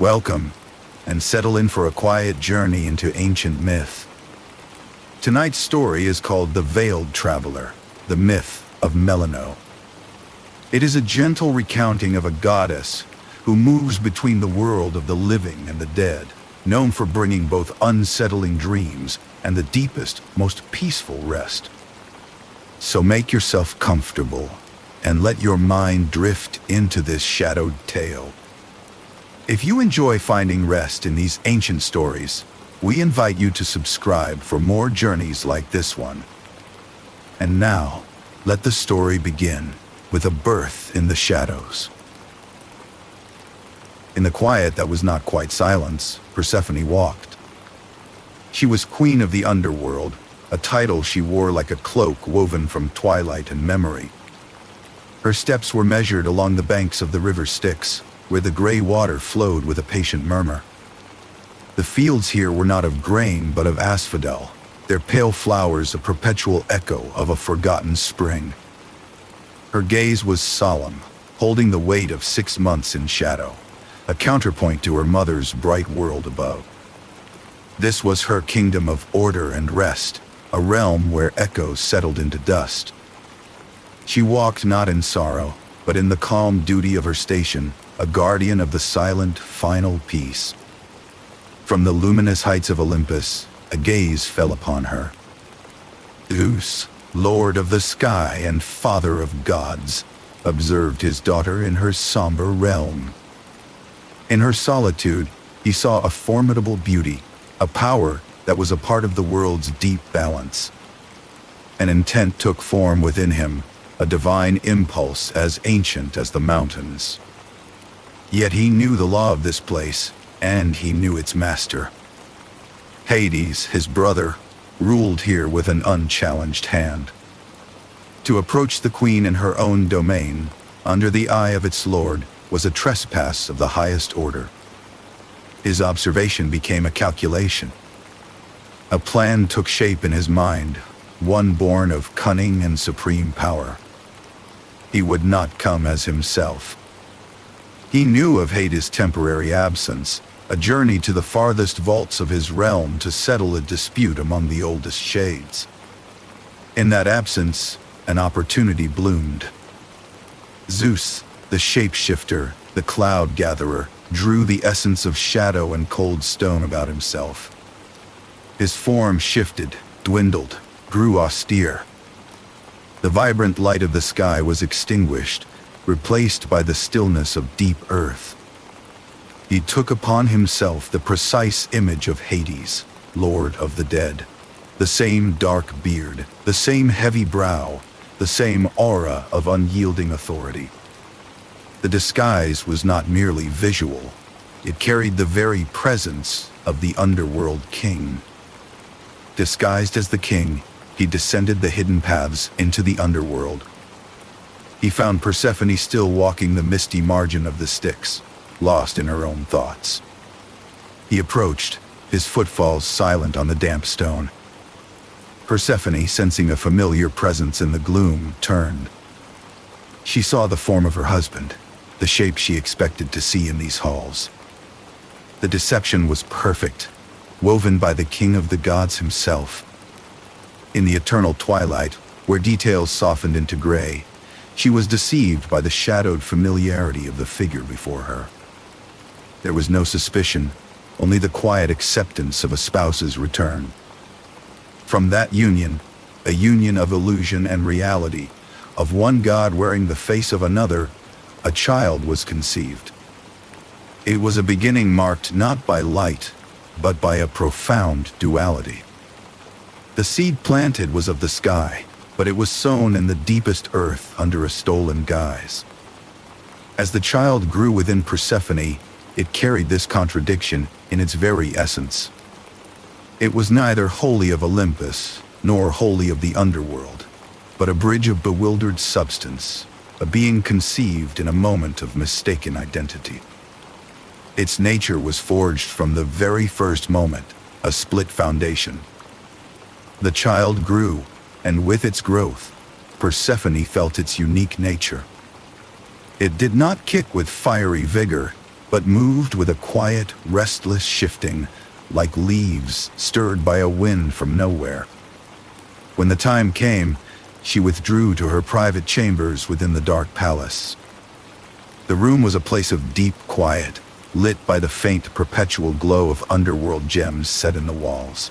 Welcome, and settle in for a quiet journey into ancient myth. Tonight's story is called The Veiled Traveler, the Myth of Melinoe. It is a gentle recounting of a goddess who moves between the world of the living and the dead, known for bringing both unsettling dreams and the deepest, most peaceful rest. So make yourself comfortable and let your mind drift into this shadowed tale. If you enjoy finding rest in these ancient stories, we invite you to subscribe for more journeys like this one. And now, let the story begin with a birth in the shadows. In the quiet that was not quite silence, Persephone walked. She was queen of the underworld, a title she wore like a cloak woven from twilight and memory. Her steps were measured along the banks of the River Styx, where the gray water flowed with a patient murmur. The fields here were not of grain but of asphodel, their pale flowers a perpetual echo of a forgotten spring. Her gaze was solemn, holding the weight of 6 months in shadow, a counterpoint to her mother's bright world above. This was her kingdom of order and rest, a realm where echoes settled into dust. She walked not in sorrow, but in the calm duty of her station, a guardian of the silent, final peace. From the luminous heights of Olympus, a gaze fell upon her. Zeus, lord of the sky and father of gods, observed his daughter in her somber realm. In her solitude, he saw a formidable beauty, a power that was a part of the world's deep balance. An intent took form within him, a divine impulse as ancient as the mountains. Yet he knew the law of this place, and he knew its master. Hades, his brother, ruled here with an unchallenged hand. To approach the queen in her own domain, under the eye of its lord, was a trespass of the highest order. His observation became a calculation. A plan took shape in his mind, one born of cunning and supreme power. He would not come as himself. He knew of Hades' temporary absence, a journey to the farthest vaults of his realm to settle a dispute among the oldest shades. In that absence, an opportunity bloomed. Zeus, the shapeshifter, the cloud gatherer, drew the essence of shadow and cold stone about himself. His form shifted, dwindled, grew austere. The vibrant light of the sky was extinguished, replaced by the stillness of deep earth. He took upon himself the precise image of Hades, lord of the dead. The same dark beard, the same heavy brow, the same aura of unyielding authority. The disguise was not merely visual. It carried the very presence of the underworld king. Disguised as the king, he descended the hidden paths into the underworld. He found Persephone still walking the misty margin of the Styx, lost in her own thoughts. He approached, his footfalls silent on the damp stone. Persephone, sensing a familiar presence in the gloom, turned. She saw the form of her husband, the shape she expected to see in these halls. The deception was perfect, woven by the king of the gods himself. In the eternal twilight, where details softened into gray, she was deceived by the shadowed familiarity of the figure before her. There was no suspicion, only the quiet acceptance of a spouse's return. From that union, a union of illusion and reality, of one god wearing the face of another, a child was conceived. It was a beginning marked not by light, but by a profound duality. The seed planted was of the sky, but it was sown in the deepest earth under a stolen guise. As the child grew within Persephone, it carried this contradiction in its very essence. It was neither wholly of Olympus, nor wholly of the underworld, but a bridge of bewildered substance, a being conceived in a moment of mistaken identity. Its nature was forged from the very first moment, a split foundation. The child grew, and with its growth, Persephone felt its unique nature. It did not kick with fiery vigor, but moved with a quiet, restless shifting, like leaves stirred by a wind from nowhere. When the time came, she withdrew to her private chambers within the dark palace. The room was a place of deep quiet, lit by the faint, perpetual glow of underworld gems set in the walls.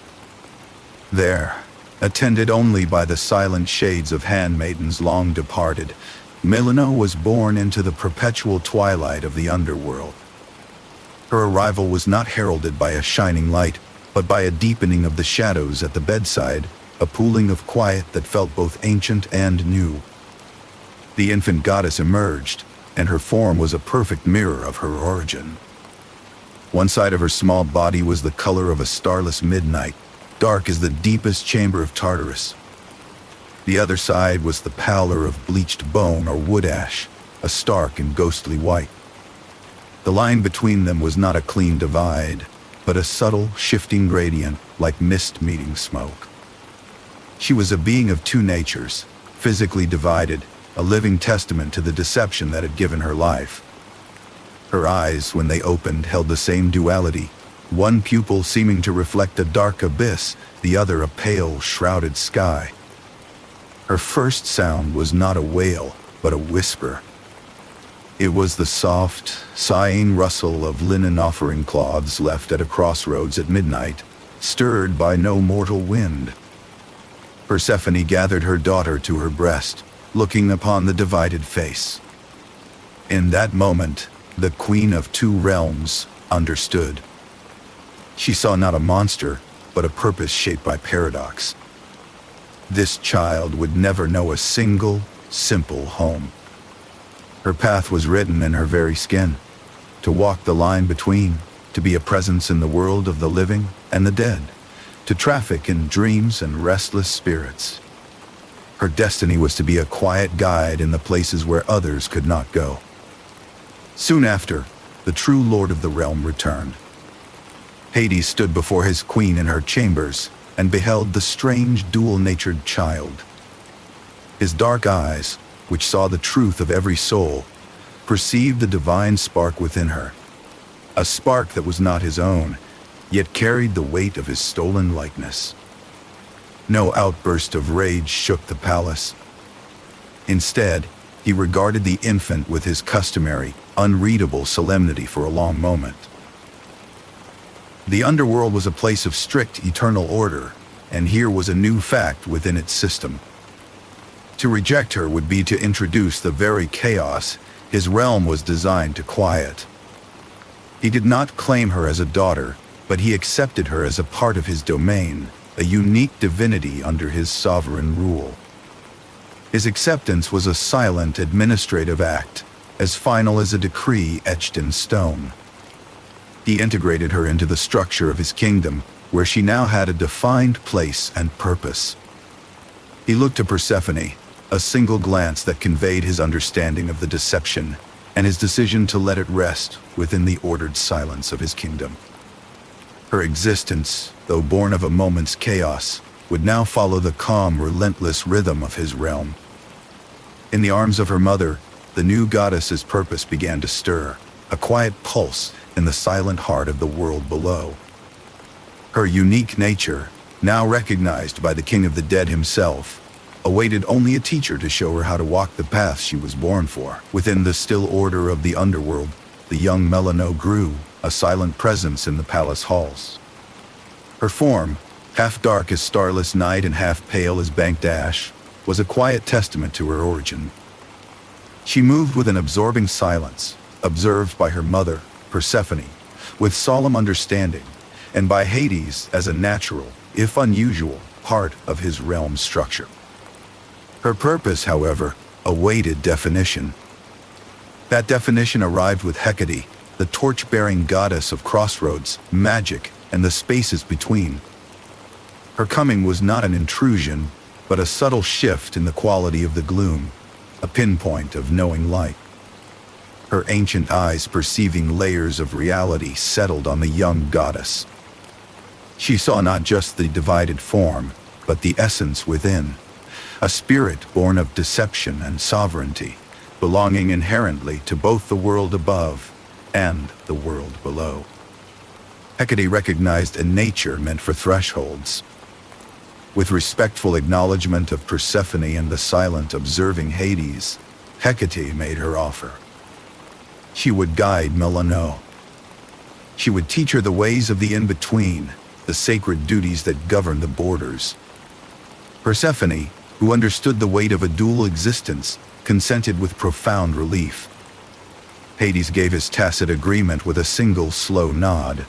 There, attended only by the silent shades of handmaidens long departed, Melinoe was born into the perpetual twilight of the underworld. Her arrival was not heralded by a shining light, but by a deepening of the shadows at the bedside, a pooling of quiet that felt both ancient and new. The infant goddess emerged, and her form was a perfect mirror of her origin. One side of her small body was the color of a starless midnight, dark as the deepest chamber of Tartarus. The other side was the pallor of bleached bone or wood ash, a stark and ghostly white. The line between them was not a clean divide, but a subtle, shifting gradient like mist meeting smoke. She was a being of two natures, physically divided, a living testament to the deception that had given her life. Her eyes, when they opened, held the same duality, one pupil seeming to reflect a dark abyss, the other a pale, shrouded sky. Her first sound was not a wail, but a whisper. It was the soft, sighing rustle of linen offering cloths left at a crossroads at midnight, stirred by no mortal wind. Persephone gathered her daughter to her breast, looking upon the divided face. In that moment, the Queen of Two Realms understood. She saw not a monster, but a purpose shaped by paradox. This child would never know a single, simple home. Her path was written in her very skin, to walk the line between, to be a presence in the world of the living and the dead, to traffic in dreams and restless spirits. Her destiny was to be a quiet guide in the places where others could not go. Soon after, the true lord of the realm returned. Hades stood before his queen in her chambers and beheld the strange dual-natured child. His dark eyes, which saw the truth of every soul, perceived the divine spark within her, a spark that was not his own, yet carried the weight of his stolen likeness. No outburst of rage shook the palace. Instead, he regarded the infant with his customary, unreadable solemnity for a long moment. The underworld was a place of strict eternal order, and here was a new fact within its system. To reject her would be to introduce the very chaos his realm was designed to quiet. He did not claim her as a daughter, but he accepted her as a part of his domain, a unique divinity under his sovereign rule. His acceptance was a silent administrative act, as final as a decree etched in stone. He integrated her into the structure of his kingdom, where she now had a defined place and purpose. He looked to Persephone, a single glance that conveyed his understanding of the deception and his decision to let it rest within the ordered silence of his kingdom. Her existence, though born of a moment's chaos, would now follow the calm, relentless rhythm of his realm. In the arms of her mother, the new goddess's purpose began to stir, a quiet pulse in the silent heart of the world below. Her unique nature, now recognized by the king of the dead himself, awaited only a teacher to show her how to walk the path she was born for. Within the still order of the underworld, the young Melinoe grew, a silent presence in the palace halls. Her form, half dark as starless night and half pale as banked ash, was a quiet testament to her origin. She moved with an absorbing silence, observed by her mother, Persephone, with solemn understanding, and by Hades as a natural, if unusual, part of his realm's structure. Her purpose, however, awaited definition. That definition arrived with Hecate, the torch-bearing goddess of crossroads, magic, and the spaces between. Her coming was not an intrusion, but a subtle shift in the quality of the gloom, a pinpoint of knowing light. Her ancient eyes, perceiving layers of reality, settled on the young goddess. She saw not just the divided form, but the essence within, a spirit born of deception and sovereignty, belonging inherently to both the world above and the world below. Hecate recognized a nature meant for thresholds. With respectful acknowledgement of Persephone and the silent observing Hades, Hecate made her offer. She would guide Melinoe. She would teach her the ways of the in-between, the sacred duties that govern the borders. Persephone, who understood the weight of a dual existence, consented with profound relief. Hades gave his tacit agreement with a single slow nod.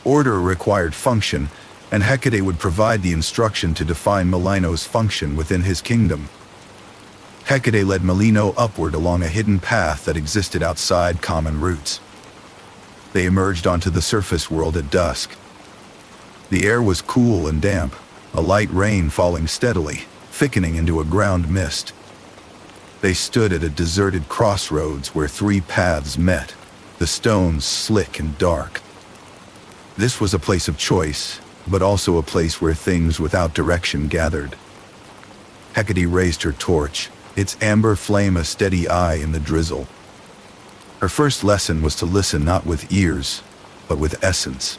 Order required function, and Hecate would provide the instruction to define Melinoe's function within his kingdom. Hecate led Melinoe upward along a hidden path that existed outside common routes. They emerged onto the surface world at dusk. The air was cool and damp, a light rain falling steadily, thickening into a ground mist. They stood at a deserted crossroads where three paths met, the stones slick and dark. This was a place of choice, but also a place where things without direction gathered. Hecate raised her torch, its amber flame a steady eye in the drizzle. Her first lesson was to listen not with ears, but with essence.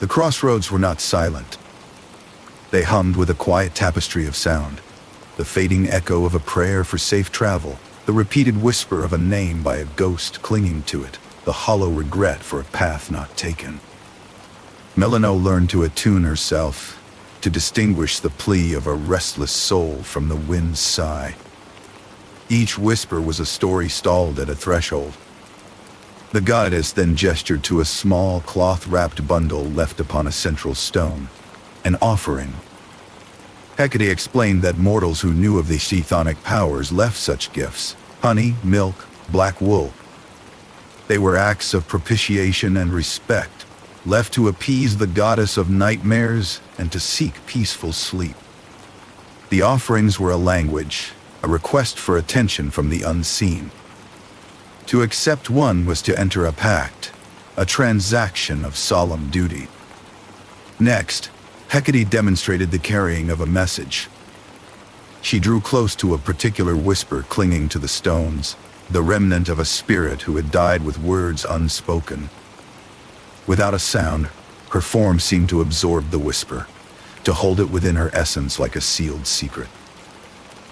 The crossroads were not silent. They hummed with a quiet tapestry of sound, the fading echo of a prayer for safe travel, the repeated whisper of a name by a ghost clinging to it, the hollow regret for a path not taken. Melinoe learned to attune herself, to distinguish the plea of a restless soul from the wind's sigh. Each whisper was a story stalled at a threshold. The goddess then gestured to a small cloth-wrapped bundle left upon a central stone, an offering. Hecate explained that mortals who knew of the chthonic powers left such gifts: honey, milk, black wool. They were acts of propitiation and respect, left to appease the goddess of nightmares and to seek peaceful sleep. The offerings were a language, a request for attention from the unseen. To accept one was to enter a pact, a transaction of solemn duty. Next, Hecate demonstrated the carrying of a message. She drew close to a particular whisper clinging to the stones, the remnant of a spirit who had died with words unspoken. Without a sound, her form seemed to absorb the whisper, to hold it within her essence like a sealed secret.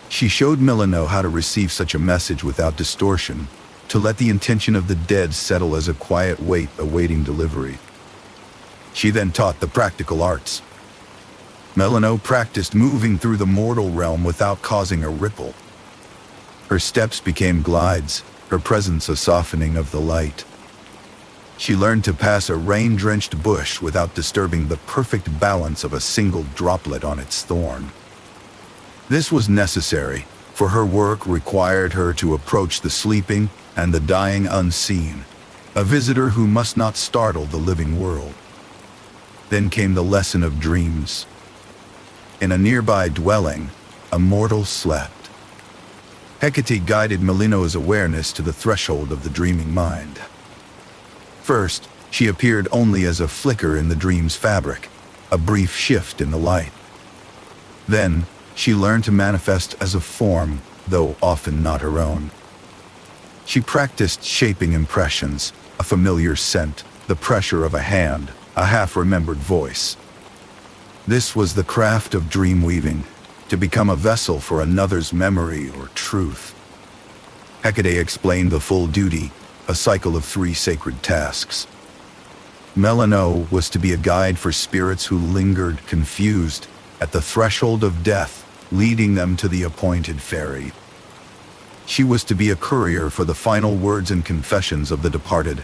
She showed Melinoe how to receive such a message without distortion, to let the intention of the dead settle as a quiet weight awaiting delivery. She then taught the practical arts. Melinoe practiced moving through the mortal realm without causing a ripple. Her steps became glides, her presence a softening of the light. She learned to pass a rain-drenched bush without disturbing the perfect balance of a single droplet on its thorn. This was necessary, for her work required her to approach the sleeping and the dying unseen, a visitor who must not startle the living world. Then came the lesson of dreams. In a nearby dwelling, a mortal slept. Hecate guided Melinoe's awareness to the threshold of the dreaming mind. First, she appeared only as a flicker in the dream's fabric, a brief shift in the light. Then, she learned to manifest as a form, though often not her own. She practiced shaping impressions, a familiar scent, the pressure of a hand, a half-remembered voice. This was the craft of dream weaving, to become a vessel for another's memory or truth. Hecate explained the full duty, a cycle of 3 sacred tasks. Melinoe was to be a guide for spirits who lingered, confused, at the threshold of death, leading them to the appointed ferry. She was to be a courier for the final words and confessions of the departed.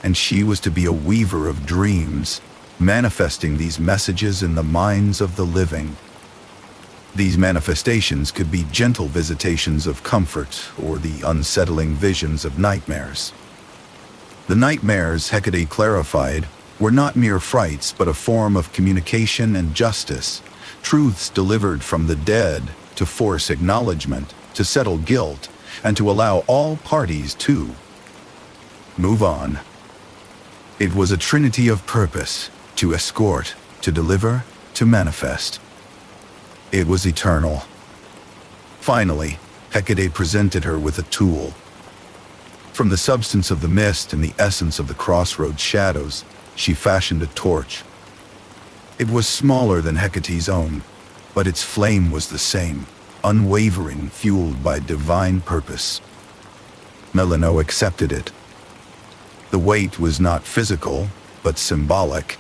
And she was to be a weaver of dreams, manifesting these messages in the minds of the living. These manifestations could be gentle visitations of comfort or the unsettling visions of nightmares. The nightmares, Hecate clarified, were not mere frights but a form of communication and justice, truths delivered from the dead to force acknowledgement, to settle guilt, and to allow all parties to move on. It was a trinity of purpose, to escort, to deliver, to manifest. It was eternal. Finally, Hecate presented her with a tool. From the substance of the mist and the essence of the Crossroad shadows, she fashioned a torch. It was smaller than Hecate's own, but its flame was the same, unwavering, fueled by divine purpose. Melinoe accepted it. The weight was not physical, but symbolic.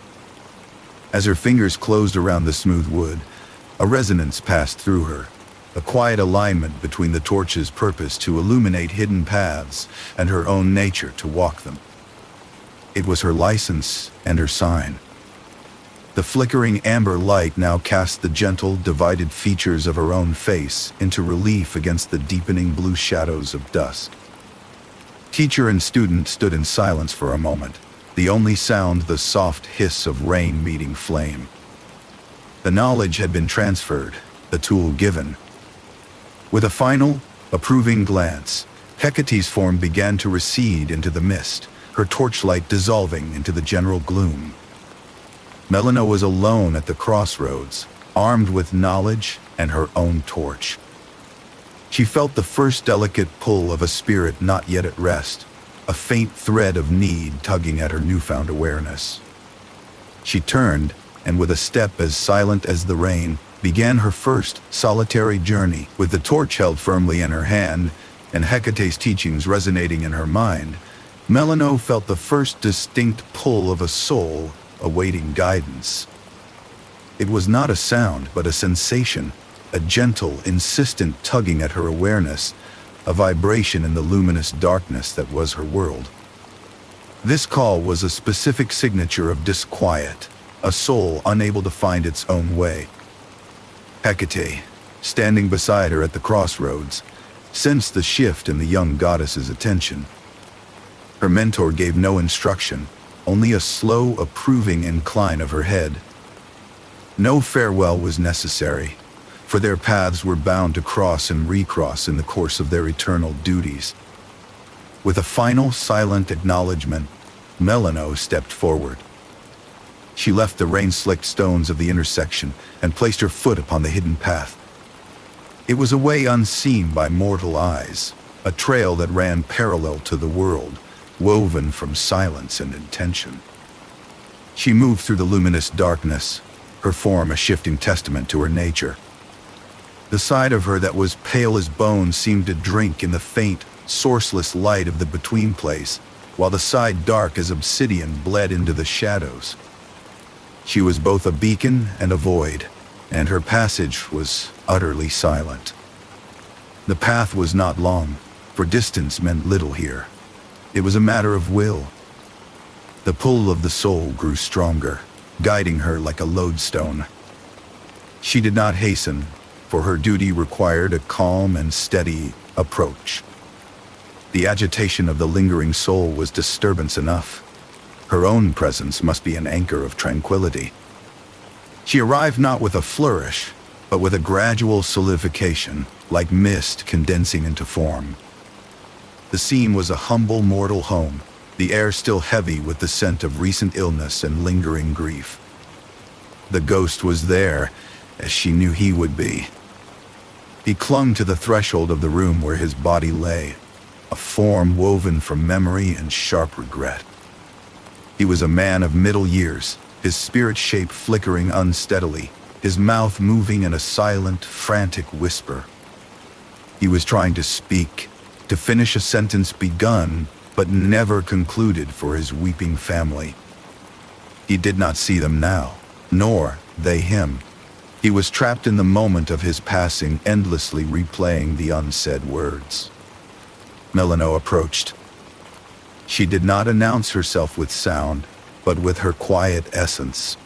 As her fingers closed around the smooth wood, a resonance passed through her, a quiet alignment between the torch's purpose to illuminate hidden paths and her own nature to walk them. It was her license and her sign. The flickering amber light now cast the gentle, divided features of her own face into relief against the deepening blue shadows of dusk. Teacher and student stood in silence for a moment, the only sound the soft hiss of rain meeting flame. The knowledge had been transferred, the tool given. With a final, approving glance, Hecate's form began to recede into the mist, her torchlight dissolving into the general gloom. Melinoe was alone at the crossroads, armed with knowledge and her own torch. She felt the first delicate pull of a spirit not yet at rest, a faint thread of need tugging at her newfound awareness. She turned, and with a step as silent as the rain, began her first solitary journey. With the torch held firmly in her hand, and Hecate's teachings resonating in her mind, Melinoe felt the first distinct pull of a soul awaiting guidance. It was not a sound, but a sensation, a gentle, insistent tugging at her awareness, a vibration in the luminous darkness that was her world. This call was a specific signature of disquiet, a soul unable to find its own way. Hecate, standing beside her at the crossroads, sensed the shift in the young goddess's attention. Her mentor gave no instruction, only a slow, approving incline of her head. No farewell was necessary, for their paths were bound to cross and recross in the course of their eternal duties. With a final, silent acknowledgement, Melinoe stepped forward. She left the rain-slicked stones of the intersection and placed her foot upon the hidden path. It was a way unseen by mortal eyes, a trail that ran parallel to the world, woven from silence and intention. She moved through the luminous darkness, her form a shifting testament to her nature. The side of her that was pale as bone seemed to drink in the faint, sourceless light of the between place, while the side dark as obsidian bled into the shadows. She was both a beacon and a void, and her passage was utterly silent. The path was not long, for distance meant little here. It was a matter of will. The pull of the soul grew stronger, guiding her like a lodestone. She did not hasten, for her duty required a calm and steady approach. The agitation of the lingering soul was disturbance enough. Her own presence must be an anchor of tranquility. She arrived not with a flourish, but with a gradual solidification, like mist condensing into form. The scene was a humble mortal home, the air still heavy with the scent of recent illness and lingering grief. The ghost was there, as she knew he would be. He clung to the threshold of the room where his body lay, a form woven from memory and sharp regret. He was a man of middle years, his spirit shape flickering unsteadily, his mouth moving in a silent, frantic whisper. He was trying to speak, to finish a sentence begun, but never concluded for his weeping family. He did not see them now, nor they him. He was trapped in the moment of his passing, endlessly replaying the unsaid words. Melinoe approached. She did not announce herself with sound, but with her quiet essence.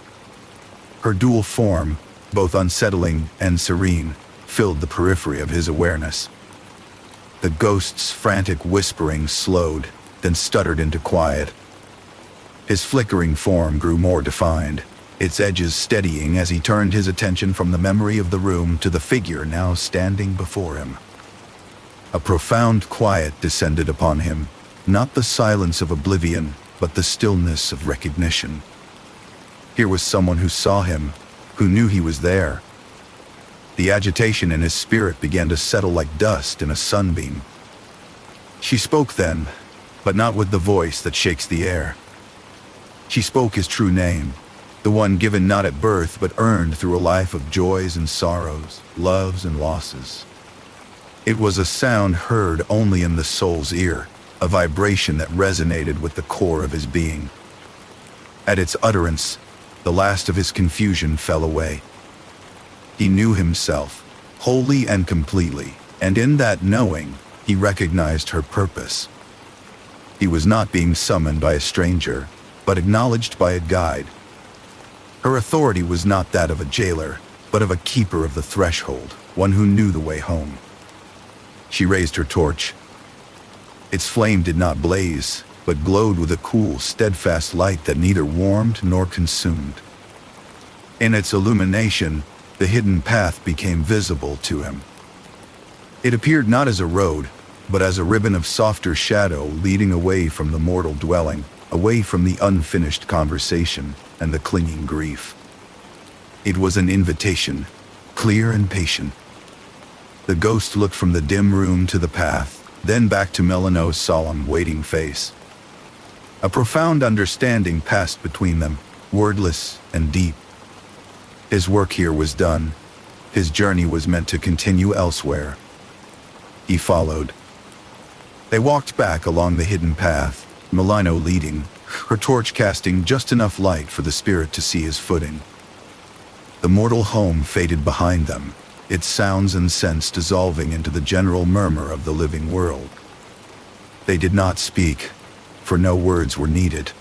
Her dual form, both unsettling and serene, filled the periphery of his awareness. The ghost's frantic whispering slowed, then stuttered into quiet. His flickering form grew more defined, its edges steadying as he turned his attention from the memory of the room to the figure now standing before him. A profound quiet descended upon him, not the silence of oblivion, but the stillness of recognition. Here was someone who saw him, who knew he was there. The agitation in his spirit began to settle like dust in a sunbeam. She spoke then, but not with the voice that shakes the air. She spoke his true name, the one given not at birth but earned through a life of joys and sorrows, loves and losses. It was a sound heard only in the soul's ear, a vibration that resonated with the core of his being. At its utterance, the last of his confusion fell away. He knew himself, wholly and completely, and in that knowing, he recognized her purpose. He was not being summoned by a stranger, but acknowledged by a guide. Her authority was not that of a jailer, but of a keeper of the threshold, one who knew the way home. She raised her torch. Its flame did not blaze, but glowed with a cool, steadfast light that neither warmed nor consumed. In its illumination, the hidden path became visible to him. It appeared not as a road, but as a ribbon of softer shadow leading away from the mortal dwelling, away from the unfinished conversation and the clinging grief. It was an invitation, clear and patient. The ghost looked from the dim room to the path, then back to Melinoe's solemn, waiting face. A profound understanding passed between them, wordless and deep. His work here was done. His journey was meant to continue elsewhere. He followed. They walked back along the hidden path, Melinoe leading, her torch casting just enough light for the spirit to see his footing. The mortal home faded behind them, its sounds and scents dissolving into the general murmur of the living world. They did not speak, for no words were needed.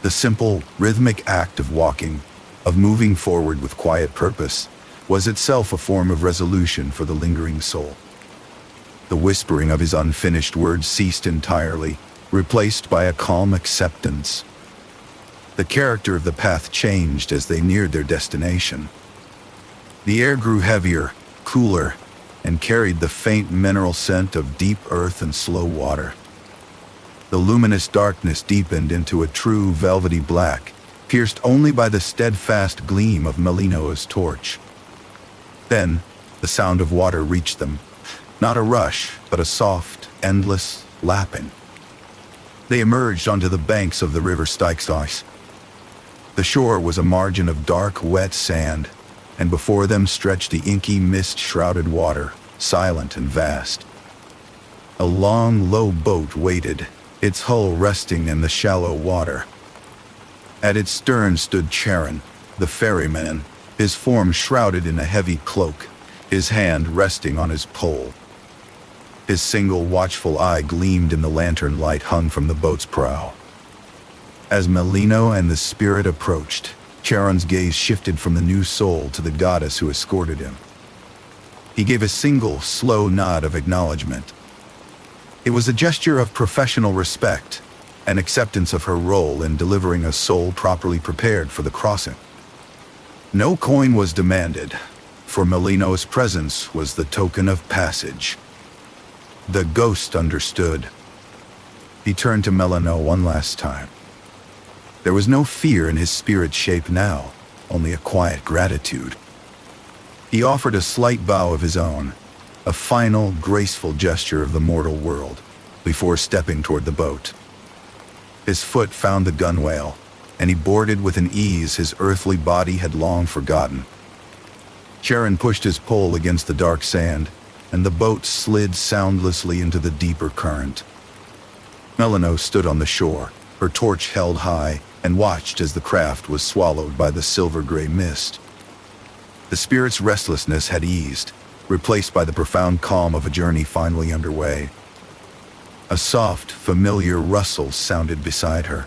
The simple, rhythmic act of walking, of moving forward with quiet purpose, was itself a form of resolution for the lingering soul. The whispering of his unfinished words ceased entirely, replaced by a calm acceptance. The character of the path changed as they neared their destination. The air grew heavier, cooler, and carried the faint mineral scent of deep earth and slow water. The luminous darkness deepened into a true velvety black, pierced only by the steadfast gleam of Melinoe's torch. Then, the sound of water reached them, not a rush, but a soft, endless lapping. They emerged onto the banks of the River Styx. The shore was a margin of dark, wet sand, and before them stretched the inky, mist-shrouded water, silent and vast. A long, low boat waited, its hull resting in the shallow water. At its stern stood Charon, the ferryman, his form shrouded in a heavy cloak, his hand resting on his pole. His single watchful eye gleamed in the lantern light hung from the boat's prow. As Melinoe and the spirit approached, Charon's gaze shifted from the new soul to the goddess who escorted him. He gave a single, slow nod of acknowledgement. It was a gesture of professional respect, an acceptance of her role in delivering a soul properly prepared for the crossing. No coin was demanded, for Melinoe's presence was the token of passage. The ghost understood. He turned to Melinoe one last time. There was no fear in his spirit shape now, only a quiet gratitude. He offered a slight bow of his own, a final, graceful gesture of the mortal world, before stepping toward the boat. His foot found the gunwale, and he boarded with an ease his earthly body had long forgotten. Charon pushed his pole against the dark sand, and the boat slid soundlessly into the deeper current. Melinoe stood on the shore, her torch held high, and watched as the craft was swallowed by the silver-gray mist. The spirit's restlessness had eased, replaced by the profound calm of a journey finally underway. A soft, familiar rustle sounded beside her.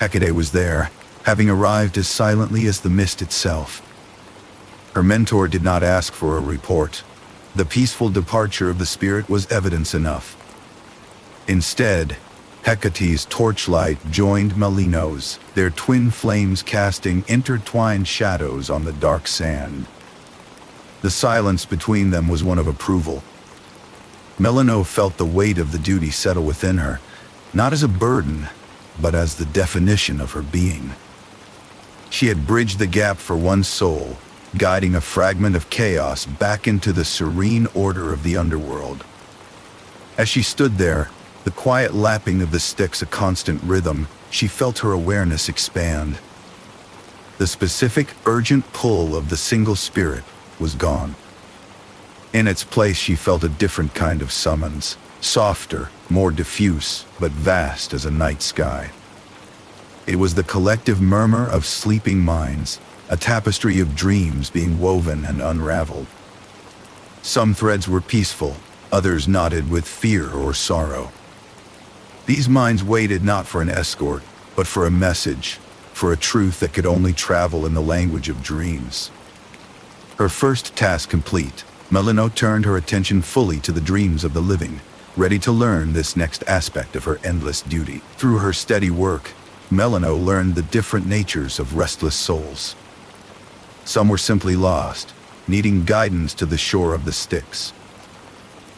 Hecate was there, having arrived as silently as the mist itself. Her mentor did not ask for a report. The peaceful departure of the spirit was evidence enough. Instead, Hecate's torchlight joined Melinoe's, their twin flames casting intertwined shadows on the dark sand. The silence between them was one of approval. Melinoe felt the weight of the duty settle within her, not as a burden, but as the definition of her being. She had bridged the gap for one soul, guiding a fragment of chaos back into the serene order of the underworld. As she stood there, The quiet lapping of the Styx a constant rhythm, she felt her awareness expand. The specific, urgent pull of the single spirit was gone. In its place she felt a different kind of summons, softer, more diffuse, but vast as a night sky. It was the collective murmur of sleeping minds, a tapestry of dreams being woven and unraveled. Some threads were peaceful, others knotted with fear or sorrow. These minds waited not for an escort, but for a message, for a truth that could only travel in the language of dreams. Her first task complete, Melinoe turned her attention fully to the dreams of the living, ready to learn this next aspect of her endless duty. Through her steady work, Melinoe learned the different natures of restless souls. Some were simply lost, needing guidance to the shore of the Styx.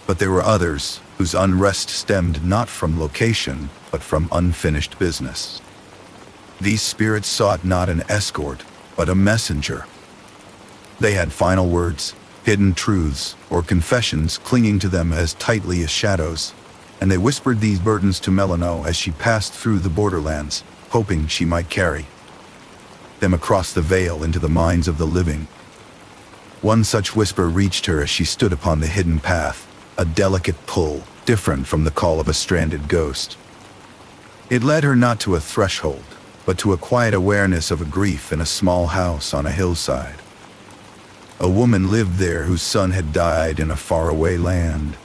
But there were others whose unrest stemmed not from location, but from unfinished business. These spirits sought not an escort, but a messenger. They had final words, hidden truths, or confessions clinging to them as tightly as shadows, and they whispered these burdens to Melinoe as she passed through the borderlands, hoping she might carry them across the veil into the minds of the living. One such whisper reached her as she stood upon the hidden path, a delicate pull, different from the call of a stranded ghost. It led her not to a threshold, but to a quiet awareness of a grief in a small house on a hillside. A woman lived there whose son had died in a faraway land.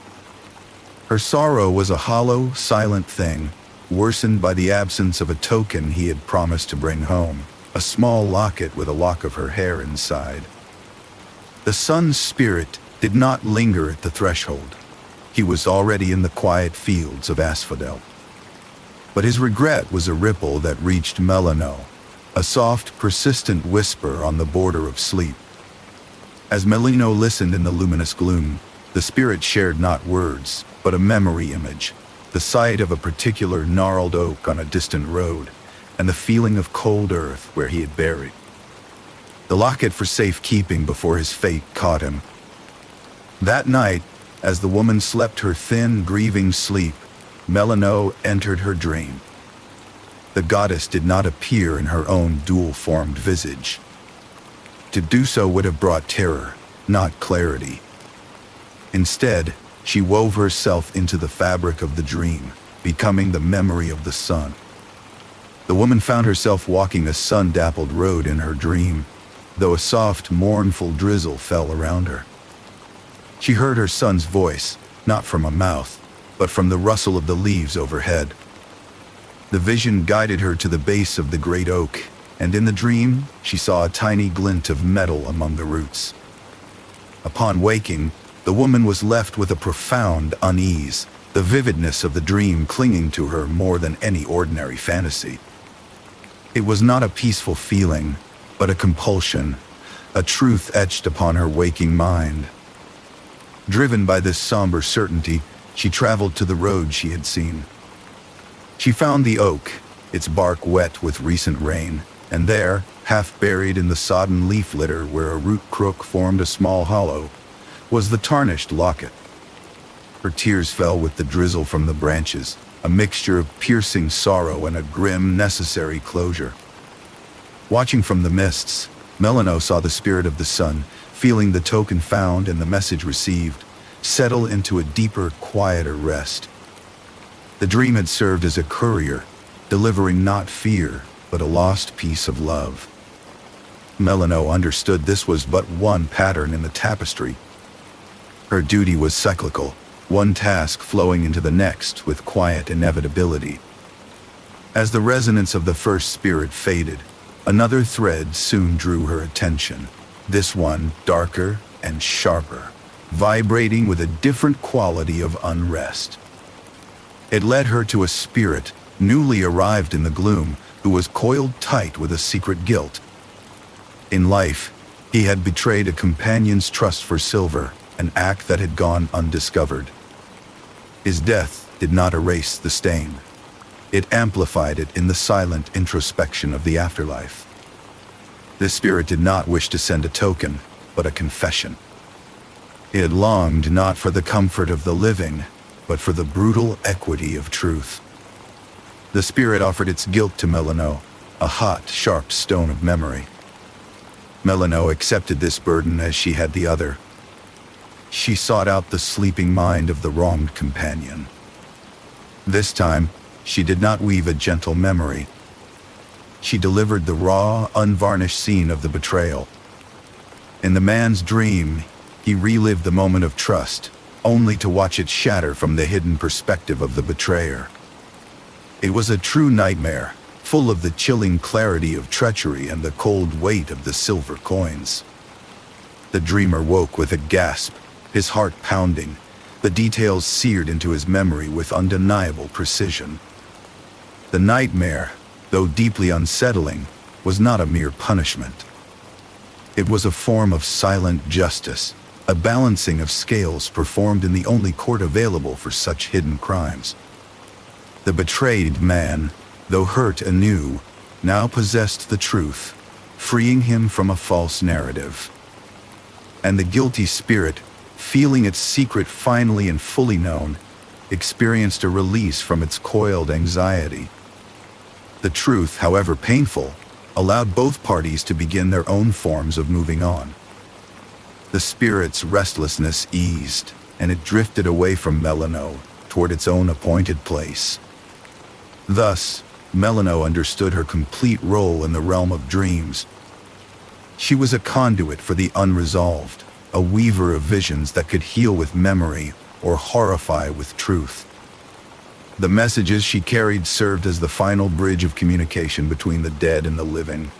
Her sorrow was a hollow, silent thing, worsened by the absence of a token he had promised to bring home, a small locket with a lock of her hair inside. The son's spirit did not linger at the threshold. He was already in the quiet fields of asphodel. But his regret was a ripple that reached Melinoe, a soft, persistent whisper on the border of sleep. As Melinoe listened in the luminous gloom, the spirit shared not words, but a memory image, the sight of a particular gnarled oak on a distant road, and the feeling of cold earth where he had buried the locket for safekeeping before his fate caught him. That night, as the woman slept her thin, grieving sleep, Melinoe entered her dream. The goddess did not appear in her own dual-formed visage. To do so would have brought terror, not clarity. Instead, she wove herself into the fabric of the dream, becoming the memory of the sun. The woman found herself walking a sun-dappled road in her dream, though a soft, mournful drizzle fell around her. She heard her son's voice, not from a mouth, but from the rustle of the leaves overhead. The vision guided her to the base of the great oak, and in the dream, she saw a tiny glint of metal among the roots. Upon waking, the woman was left with a profound unease, the vividness of the dream clinging to her more than any ordinary fantasy. It was not a peaceful feeling, but a compulsion, a truth etched upon her waking mind. Driven by this somber certainty, she traveled to the road she had seen. She found the oak, its bark wet with recent rain, and there, half buried in the sodden leaf litter where a root crook formed a small hollow, was the tarnished locket. Her tears fell with the drizzle from the branches, a mixture of piercing sorrow and a grim, necessary closure. Watching from the mists, Melinoe saw the spirit of the sun, feeling the token found and the message received, settle into a deeper, quieter rest. The dream had served as a courier, delivering not fear, but a lost piece of love. Melinoe understood this was but one pattern in the tapestry. Her duty was cyclical, one task flowing into the next with quiet inevitability. As the resonance of the first spirit faded, another thread soon drew her attention, this one darker and sharper, vibrating with a different quality of unrest. It led her to a spirit, newly arrived in the gloom, who was coiled tight with a secret guilt. In life, he had betrayed a companion's trust for silver, an act that had gone undiscovered. His death did not erase the stain. It amplified it in the silent introspection of the afterlife. This spirit did not wish to send a token, but a confession. It longed not for the comfort of the living, but for the brutal equity of truth. The spirit offered its guilt to Melinoe, a hot, sharp stone of memory. Melinoe accepted this burden as she had the other. She sought out the sleeping mind of the wronged companion. This time, she did not weave a gentle memory. She delivered the raw, unvarnished scene of the betrayal. In the man's dream, he relived the moment of trust, only to watch it shatter from the hidden perspective of the betrayer. It was a true nightmare, full of the chilling clarity of treachery and the cold weight of the silver coins. The dreamer woke with a gasp, his heart pounding, the details seared into his memory with undeniable precision. The nightmare, though deeply unsettling, was not a mere punishment. It was a form of silent justice, a balancing of scales performed in the only court available for such hidden crimes. The betrayed man, though hurt anew, now possessed the truth, freeing him from a false narrative. And the guilty spirit, feeling its secret finally and fully known, experienced a release from its coiled anxiety. The truth, however painful, allowed both parties to begin their own forms of moving on. The spirit's restlessness eased, and it drifted away from Melinoe toward its own appointed place. Thus, Melinoe understood her complete role in the realm of dreams. She was a conduit for the unresolved, a weaver of visions that could heal with memory or horrify with truth. The messages she carried served as the final bridge of communication between the dead and the living.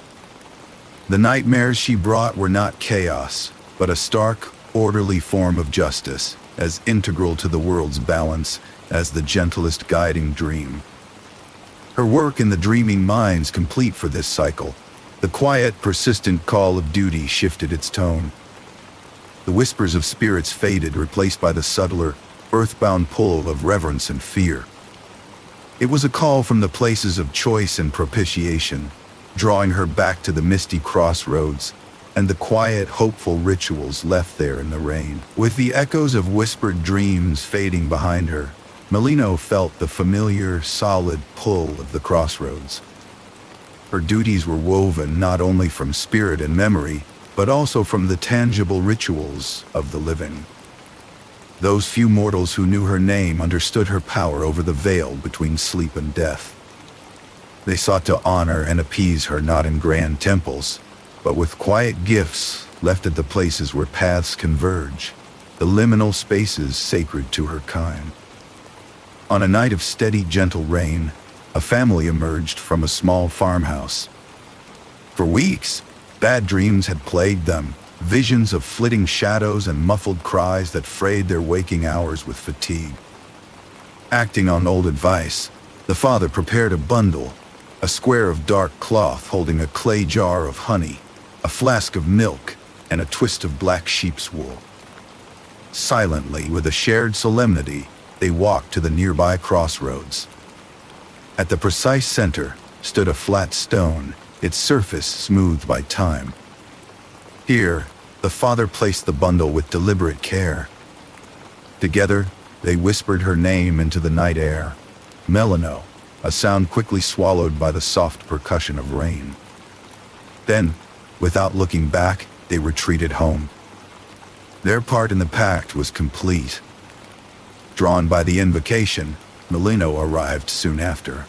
The nightmares she brought were not chaos, but a stark, orderly form of justice, as integral to the world's balance as the gentlest guiding dream. Her work in the dreaming minds complete for this cycle, the quiet, persistent call of duty shifted its tone. The whispers of spirits faded, replaced by the subtler, earthbound pull of reverence and fear. It was a call from the places of choice and propitiation, drawing her back to the misty crossroads and the quiet, hopeful rituals left there in the rain. With the echoes of whispered dreams fading behind her, Melinoe felt the familiar, solid pull of the crossroads. Her duties were woven not only from spirit and memory, but also from the tangible rituals of the living. Those few mortals who knew her name understood her power over the veil between sleep and death. They sought to honor and appease her not in grand temples, but with quiet gifts left at the places where paths converge, the liminal spaces sacred to her kind. On a night of steady, gentle rain, a family emerged from a small farmhouse. For weeks, bad dreams had plagued them, visions of flitting shadows and muffled cries that frayed their waking hours with fatigue. Acting on old advice, the father prepared a bundle, a square of dark cloth holding a clay jar of honey, a flask of milk, and a twist of black sheep's wool. Silently, with a shared solemnity, they walked to the nearby crossroads. At the precise center stood a flat stone, its surface smoothed by time. Here, the father placed the bundle with deliberate care. Together, they whispered her name into the night air, Melinoe, a sound quickly swallowed by the soft percussion of rain. Then, without looking back, they retreated home. Their part in the pact was complete. Drawn by the invocation, Melinoe arrived soon after.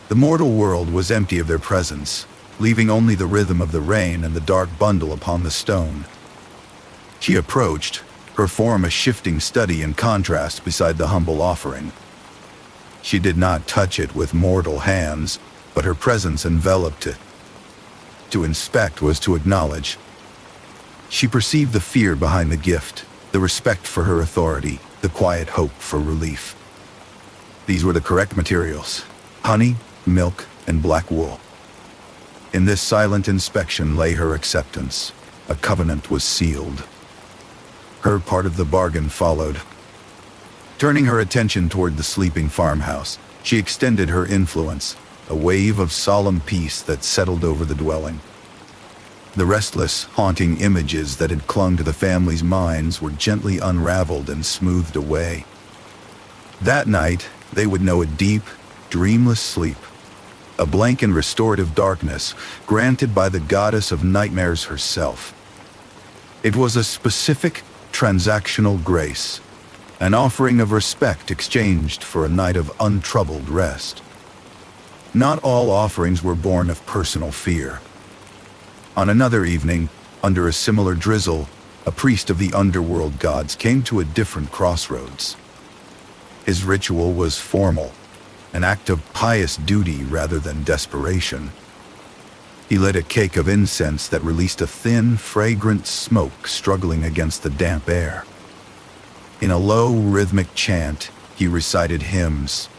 The mortal world was empty of their presence, leaving only the rhythm of the rain and the dark bundle upon the stone. She approached, her form a shifting study in contrast beside the humble offering. She did not touch it with mortal hands, but her presence enveloped it. To inspect was to acknowledge. She perceived the fear behind the gift, the respect for her authority, the quiet hope for relief. These were the correct materials: honey, milk, and black wool. In this silent inspection lay her acceptance. A covenant was sealed. Her part of the bargain followed. Turning her attention toward the sleeping farmhouse, she extended her influence, a wave of solemn peace that settled over the dwelling. The restless, haunting images that had clung to the family's minds were gently unraveled and smoothed away. That night, they would know a deep, dreamless sleep, a blank and restorative darkness granted by the goddess of nightmares herself. It was a specific, transactional grace, an offering of respect exchanged for a night of untroubled rest. Not all offerings were born of personal fear. On another evening, under a similar drizzle, a priest of the underworld gods came to a different crossroads. His ritual was formal, an act of pious duty rather than desperation. He lit a cake of incense that released a thin, fragrant smoke struggling against the damp air. In a low, rhythmic chant, he recited hymns.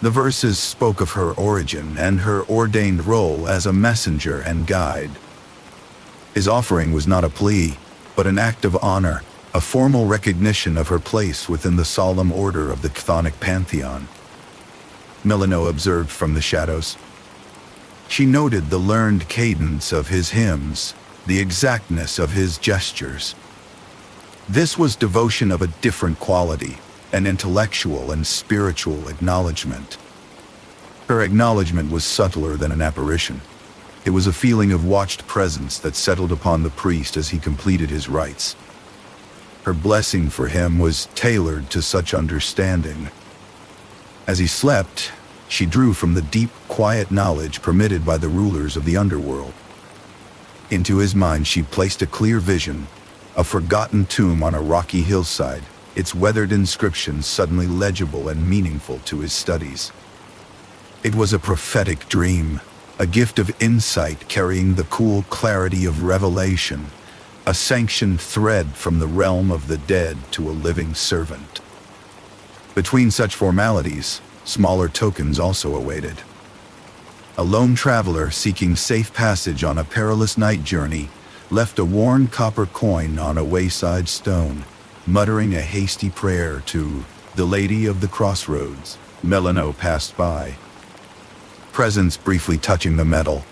The verses spoke of her origin and her ordained role as a messenger and guide. His offering was not a plea, but an act of honor, a formal recognition of her place within the solemn order of the chthonic pantheon. Melinoe observed from the shadows. She noted the learned cadence of his hymns, the exactness of his gestures. This was devotion of a different quality, an intellectual and spiritual acknowledgement. Her acknowledgement was subtler than an apparition. It was a feeling of watched presence that settled upon the priest as he completed his rites. Her blessing for him was tailored to such understanding. As he slept, she drew from the deep, quiet knowledge permitted by the rulers of the underworld. Into his mind she placed a clear vision, a forgotten tomb on a rocky hillside, its weathered inscriptions suddenly legible and meaningful to his studies. It was a prophetic dream, a gift of insight carrying the cool clarity of revelation, a sanctioned thread from the realm of the dead to a living servant. Between such formalities, smaller tokens also awaited. A lone traveler seeking safe passage on a perilous night journey left a worn copper coin on a wayside stone, muttering a hasty prayer to the Lady of the Crossroads. Melinoe passed by, presence briefly touching the metal.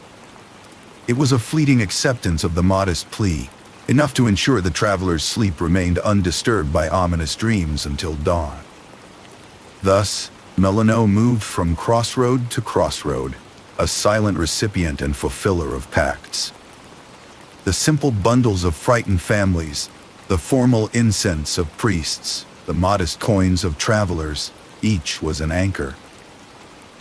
It was a fleeting acceptance of the modest plea, enough to ensure the traveler's sleep remained undisturbed by ominous dreams until dawn. Thus, Melinoe moved from crossroad to crossroad, a silent recipient and fulfiller of pacts. The simple bundles of frightened families, the formal incense of priests, the modest coins of travelers, each was an anchor.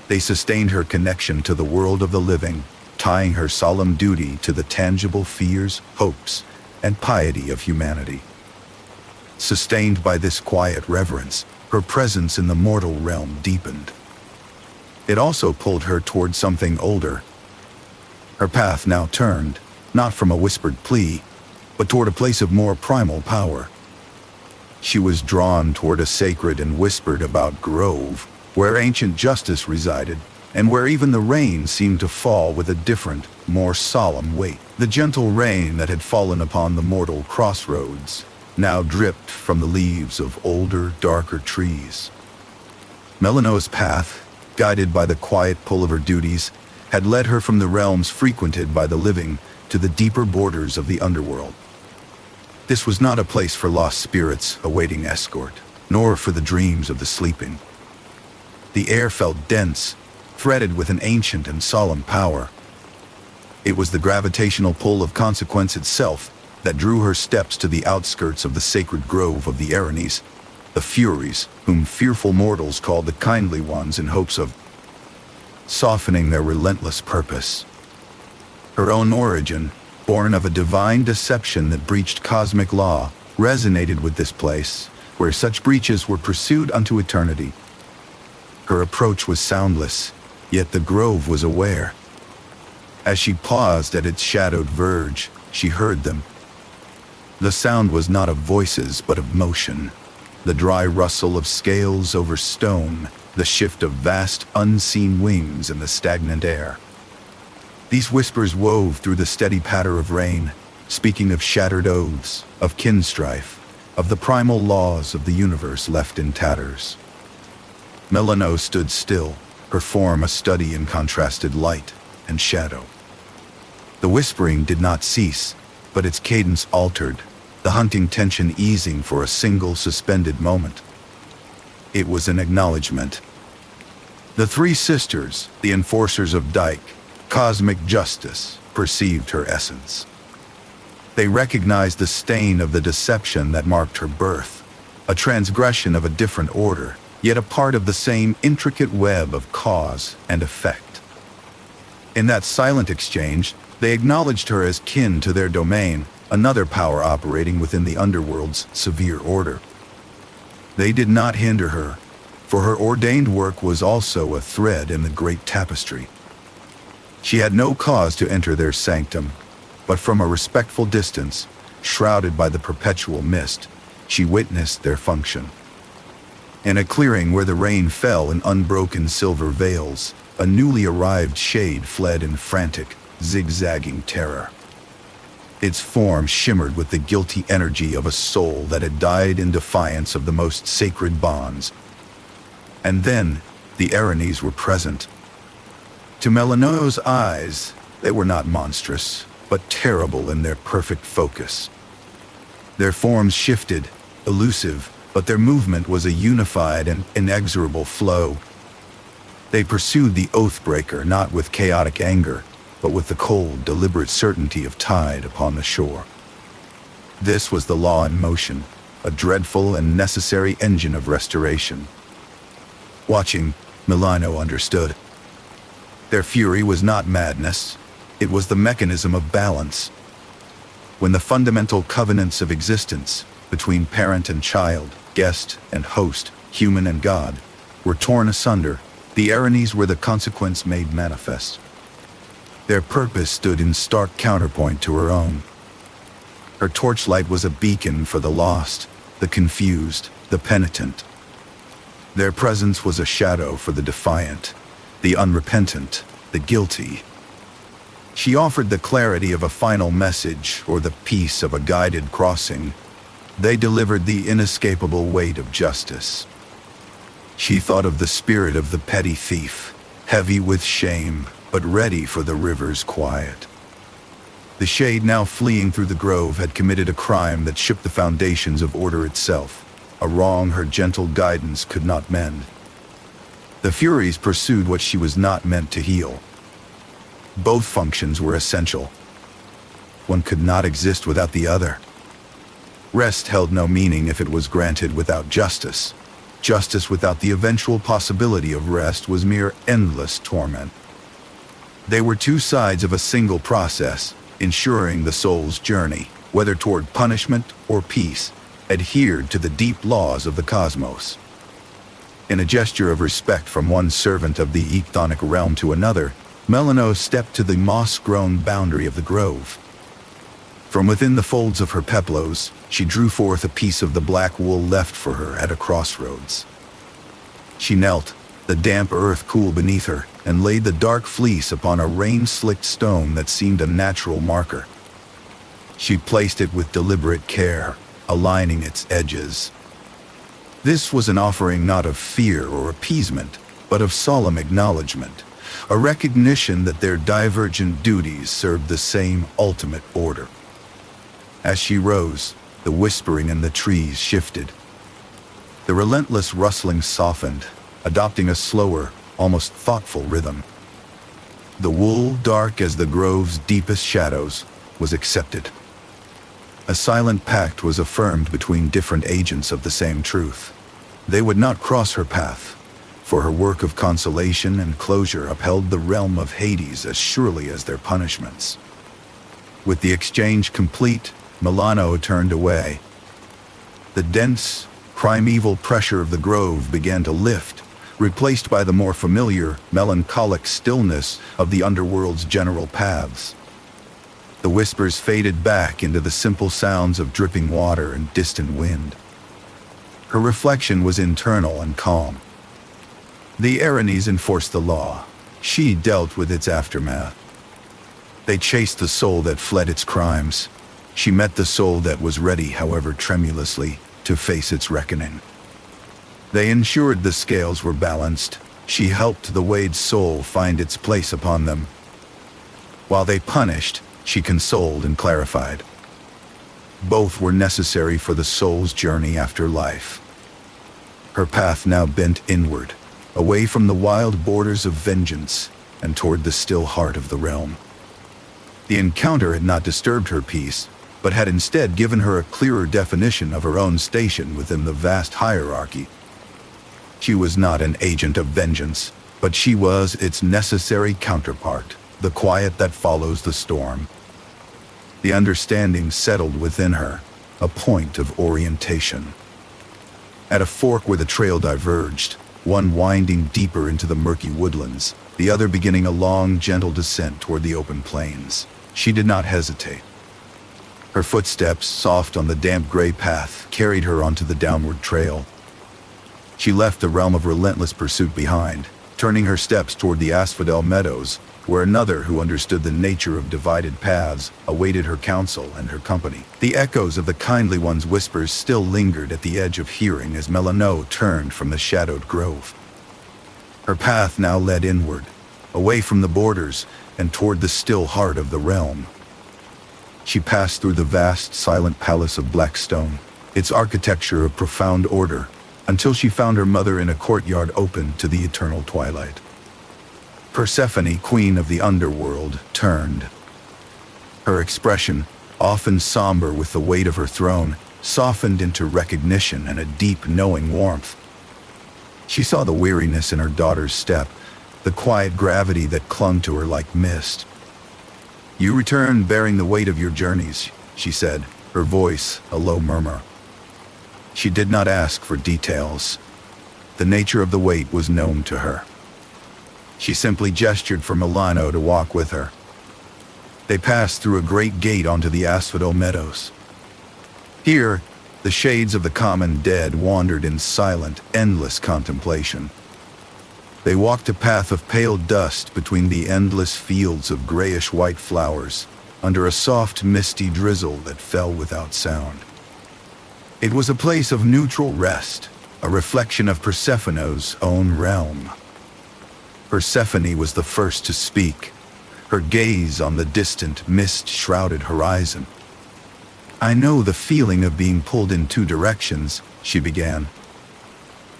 They sustained her connection to the world of the living, tying her solemn duty to the tangible fears, hopes, and piety of humanity. Sustained by this quiet reverence, her presence in the mortal realm deepened. It also pulled her toward something older. Her path now turned, not from a whispered plea, but toward a place of more primal power. She was drawn toward a sacred and whispered about grove, where ancient justice resided, and where even the rain seemed to fall with a different, more solemn weight. The gentle rain that had fallen upon the mortal crossroads now dripped from the leaves of older, darker trees. Melinoe's path, guided by the quiet pull of her duties, had led her from the realms frequented by the living to the deeper borders of the underworld. This was not a place for lost spirits awaiting escort, nor for the dreams of the sleeping. The air felt dense, threaded with an ancient and solemn power. It was the gravitational pull of consequence itself that drew her steps to the outskirts of the sacred grove of the Erinyes, the Furies, whom fearful mortals called the kindly ones in hopes of softening their relentless purpose. Her own origin, born of a divine deception that breached cosmic law, resonated with this place, where such breaches were pursued unto eternity. Her approach was soundless, yet the grove was aware. As she paused at its shadowed verge, she heard them. The sound was not of voices, but of motion. The dry rustle of scales over stone, the shift of vast, unseen wings in the stagnant air. These whispers wove through the steady patter of rain, speaking of shattered oaths, of kin strife, of the primal laws of the universe left in tatters. Melinoe stood still, her form a study in contrasted light and shadow. The whispering did not cease, but its cadence altered, the hunting tension easing for a single suspended moment. It was an acknowledgement. The three sisters, the enforcers of Dyke, cosmic justice, perceived her essence. They recognized the stain of the deception that marked her birth, a transgression of a different order, yet a part of the same intricate web of cause and effect. In that silent exchange, they acknowledged her as kin to their domain, another power operating within the underworld's severe order. They did not hinder her, for her ordained work was also a thread in the great tapestry. She had no cause to enter their sanctum, but from a respectful distance, shrouded by the perpetual mist, she witnessed their function. In a clearing where the rain fell in unbroken silver veils, a newly arrived shade fled in frantic, zigzagging terror. Its form shimmered with the guilty energy of a soul that had died in defiance of the most sacred bonds. And then, the Erinyes were present. To Melinoe's eyes, they were not monstrous, but terrible in their perfect focus. Their forms shifted, elusive, but their movement was a unified and inexorable flow. They pursued the Oathbreaker not with chaotic anger, but with the cold, deliberate certainty of tide upon the shore. This was the law in motion, a dreadful and necessary engine of restoration. Watching, Melinoe understood. Their fury was not madness, it was the mechanism of balance. When the fundamental covenants of existence, between parent and child, guest and host, human and God, were torn asunder, the Erinyes were the consequence made manifest. Their purpose stood in stark counterpoint to her own. Her torchlight was a beacon for the lost, the confused, the penitent. Their presence was a shadow for the defiant, the unrepentant, the guilty. She offered the clarity of a final message or the peace of a guided crossing. They delivered the inescapable weight of justice. She thought of the spirit of the petty thief, heavy with shame, but ready for the river's quiet. The shade now fleeing through the grove had committed a crime that shook the foundations of order itself, a wrong her gentle guidance could not mend. The Furies pursued what she was not meant to heal. Both functions were essential. One could not exist without the other. Rest held no meaning if it was granted without justice. Justice without the eventual possibility of rest was mere endless torment. They were two sides of a single process, ensuring the soul's journey, whether toward punishment or peace, adhered to the deep laws of the cosmos. In a gesture of respect from one servant of the Ectonic realm to another, Melinoe stepped to the moss-grown boundary of the grove. From within the folds of her peplos, she drew forth a piece of the black wool left for her at a crossroads. She knelt, the damp earth cool beneath her, and laid the dark fleece upon a rain-slicked stone that seemed a natural marker. She placed it with deliberate care, aligning its edges. This was an offering not of fear or appeasement, but of solemn acknowledgement, a recognition that their divergent duties served the same ultimate order. As she rose, the whispering in the trees shifted. The relentless rustling softened, adopting a slower, almost thoughtful rhythm. The wool, dark as the grove's deepest shadows, was accepted. A silent pact was affirmed between different agents of the same truth. They would not cross her path, for her work of consolation and closure upheld the realm of Hades as surely as their punishments. With the exchange complete, Melinoe turned away. The dense, primeval pressure of the grove began to lift, replaced by the more familiar, melancholic stillness of the underworld's general paths. The whispers faded back into the simple sounds of dripping water and distant wind. Her reflection was internal and calm. The Erinyes enforced the law. She dealt with its aftermath. They chased the soul that fled its crimes. She met the soul that was ready, however tremulously, to face its reckoning. They ensured the scales were balanced. She helped the weighed soul find its place upon them. While they punished, she consoled and clarified. Both were necessary for the soul's journey after life. Her path now bent inward, away from the wild borders of vengeance and toward the still heart of the realm. The encounter had not disturbed her peace, but had instead given her a clearer definition of her own station within the vast hierarchy. She was not an agent of vengeance, but she was its necessary counterpart, the quiet that follows the storm. The understanding settled within her, a point of orientation. At a fork where the trail diverged, one winding deeper into the murky woodlands, the other beginning a long, gentle descent toward the open plains, she did not hesitate. Her footsteps, soft on the damp gray path, carried her onto the downward trail. She left the realm of relentless pursuit behind, turning her steps toward the asphodel meadows, where another who understood the nature of divided paths awaited her counsel and her company. The echoes of the kindly one's whispers still lingered at the edge of hearing as Melinoe turned from the shadowed grove. Her path now led inward, away from the borders and toward the still heart of the realm. She passed through the vast, silent palace of black stone, its architecture of profound order, until she found her mother in a courtyard open to the eternal twilight. Persephone, queen of the underworld, turned. Her expression, often somber with the weight of her throne, softened into recognition and a deep, knowing warmth. She saw the weariness in her daughter's step, the quiet gravity that clung to her like mist. "You return bearing the weight of your journeys," she said, her voice a low murmur. She did not ask for details. The nature of the weight was known to her. She simply gestured for Melinoe to walk with her. They passed through a great gate onto the asphodel meadows. Here, the shades of the common dead wandered in silent, endless contemplation. They walked a path of pale dust between the endless fields of grayish-white flowers, under a soft, misty drizzle that fell without sound. It was a place of neutral rest, a reflection of Persephone's own realm. Persephone was the first to speak, her gaze on the distant, mist-shrouded horizon. "I know the feeling of being pulled in two directions," she began.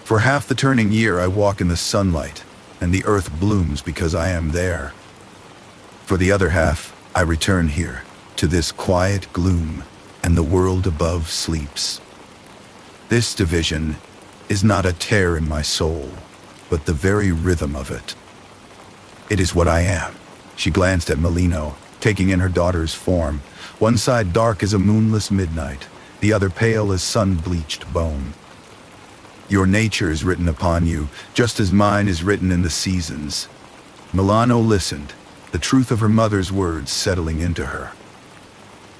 "For half the turning year I walk in the sunlight, and the earth blooms because I am there. For the other half, I return here, to this quiet gloom, and the world above sleeps. This division is not a tear in my soul, but the very rhythm of it. It is what I am." She glanced at Melinoe, taking in her daughter's form, one side dark as a moonless midnight, the other pale as sun-bleached bone. "Your nature is written upon you, just as mine is written in the seasons." Melinoe listened, the truth of her mother's words settling into her.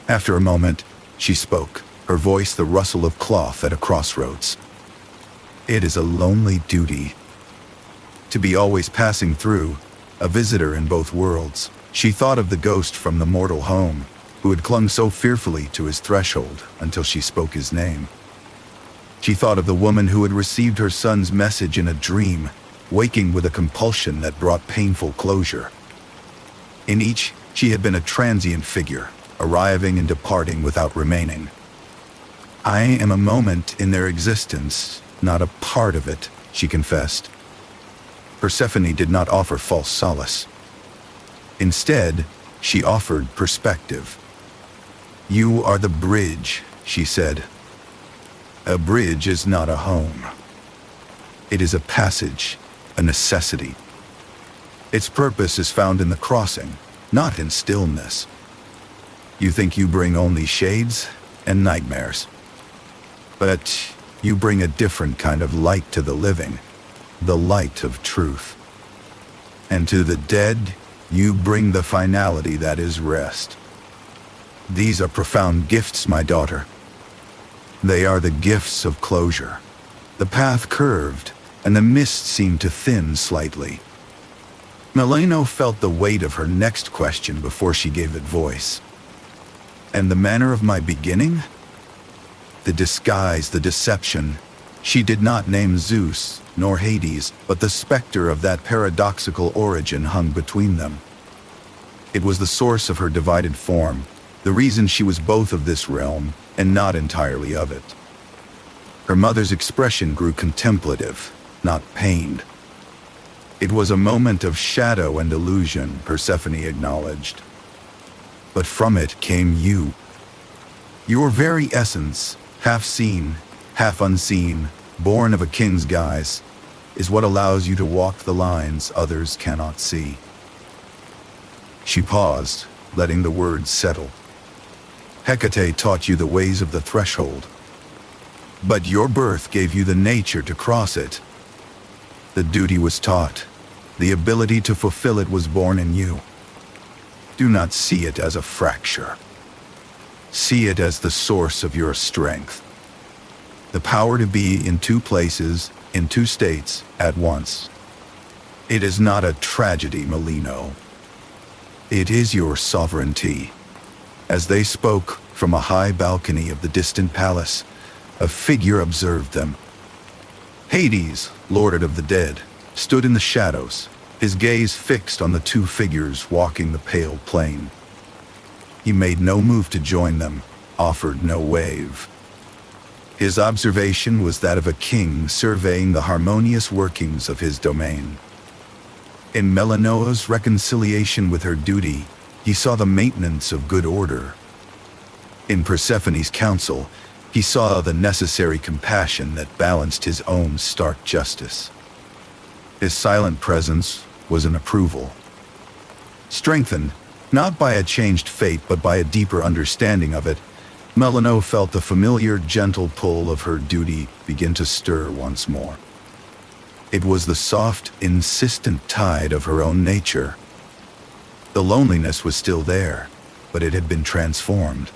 After a moment, she spoke, her voice the rustle of cloth at a crossroads. "It is a lonely duty. To be always passing through, a visitor in both worlds." She thought of the ghost from the mortal home, who had clung so fearfully to his threshold until she spoke his name. She thought of the woman who had received her son's message in a dream, waking with a compulsion that brought painful closure. In each, she had been a transient figure, arriving and departing without remaining. "I am a moment in their existence, not a part of it," she confessed. Persephone did not offer false solace. Instead, she offered perspective. "You are the bridge," she said. "A bridge is not a home. It is a passage, a necessity. Its purpose is found in the crossing, not in stillness. You think you bring only shades and nightmares. But you bring a different kind of light to the living, the light of truth. And to the dead, you bring the finality that is rest. These are profound gifts, my daughter. They are the gifts of closure." The path curved, and the mist seemed to thin slightly. Melinoe felt the weight of her next question before she gave it voice. "And the manner of my beginning?" The disguise, the deception. She did not name Zeus, nor Hades, but the specter of that paradoxical origin hung between them. It was the source of her divided form, the reason she was both of this realm and not entirely of it. Her mother's expression grew contemplative, not pained. It was a moment of shadow and illusion, Persephone acknowledged. But from it came you. Your very essence, half seen, half unseen, born of a king's guise, is what allows you to walk the lines others cannot see. She paused, letting the words settle. Hecate taught you the ways of the threshold, but your birth gave you the nature to cross it. The duty was taught. The ability to fulfill it was born in you. Do not see it as a fracture. See it as the source of your strength. The power to be in two places, in two states, at once. It is not a tragedy, Melinoe. It is your sovereignty. As they spoke from a high balcony of the distant palace, a figure observed them. Hades, lord of the dead, stood in the shadows, his gaze fixed on the two figures walking the pale plain. He made no move to join them, offered no wave. His observation was that of a king surveying the harmonious workings of his domain. In Melinoe's reconciliation with her duty, he saw the maintenance of good order. In Persephone's counsel, he saw the necessary compassion that balanced his own stark justice. His silent presence was an approval. Strengthened, not by a changed fate but by a deeper understanding of it, Melinoe felt the familiar, gentle pull of her duty begin to stir once more. It was the soft, insistent tide of her own nature. The loneliness was still there, but it had been transformed.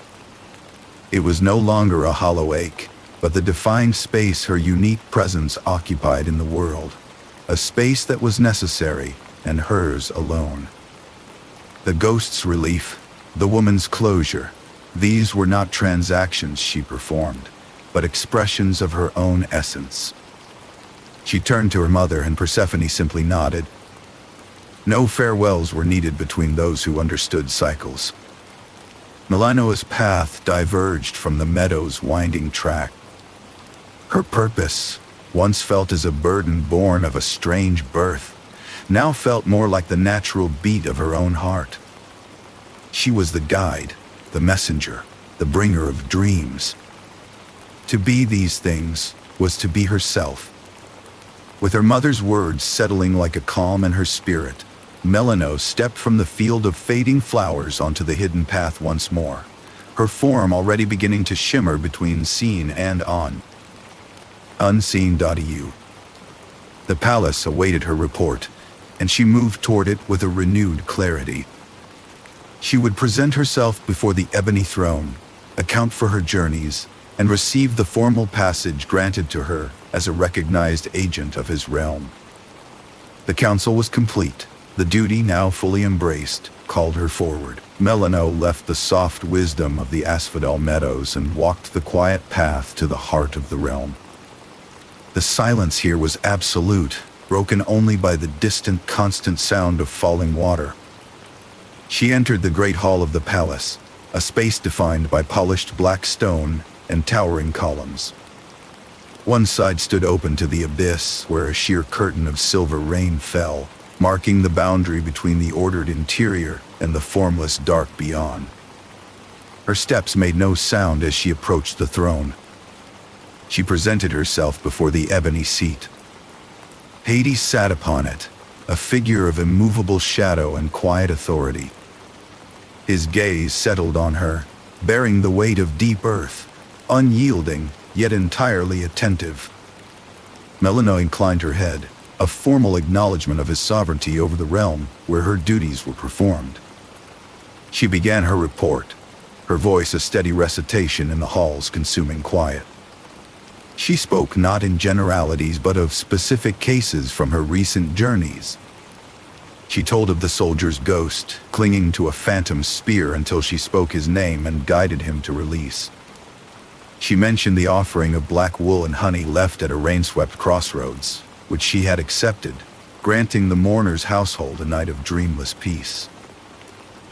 It was no longer a hollow ache, but the defined space her unique presence occupied in the world, a space that was necessary and hers alone. The ghost's relief, the woman's closure, these were not transactions she performed, but expressions of her own essence. She turned to her mother and Persephone simply nodded. No farewells were needed between those who understood cycles. Melinoe's path diverged from the meadow's winding track. Her purpose, once felt as a burden born of a strange birth, now felt more like the natural beat of her own heart. She was the guide, the messenger, the bringer of dreams. To be these things was to be herself. With her mother's words settling like a calm in her spirit, Melinoe stepped from the field of fading flowers onto the hidden path once more, her form already beginning to shimmer between seen and unseen.eu. The palace awaited her report, and she moved toward it with a renewed clarity. She would present herself before the ebony throne, account for her journeys, and receive the formal passage granted to her as a recognized agent of his realm. The council was complete. The duty, now fully embraced, called her forward. Melinoe left the soft wisdom of the asphodel meadows and walked the quiet path to the heart of the realm. The silence here was absolute, broken only by the distant, constant sound of falling water. She entered the great hall of the palace, a space defined by polished black stone and towering columns. One side stood open to the abyss, where a sheer curtain of silver rain fell, marking the boundary between the ordered interior and the formless dark beyond. Her steps made no sound as she approached the throne. She presented herself before the ebony seat. Hades sat upon it, a figure of immovable shadow and quiet authority. His gaze settled on her, bearing the weight of deep earth, unyielding yet entirely attentive. Melinoe inclined her head, a formal acknowledgement of his sovereignty over the realm where her duties were performed. She began her report, her voice a steady recitation in the hall's consuming quiet. She spoke not in generalities but of specific cases from her recent journeys. She told of the soldier's ghost, clinging to a phantom spear until she spoke his name and guided him to release. She mentioned the offering of black wool and honey left at a rain-swept crossroads, which she had accepted, granting the mourner's household a night of dreamless peace.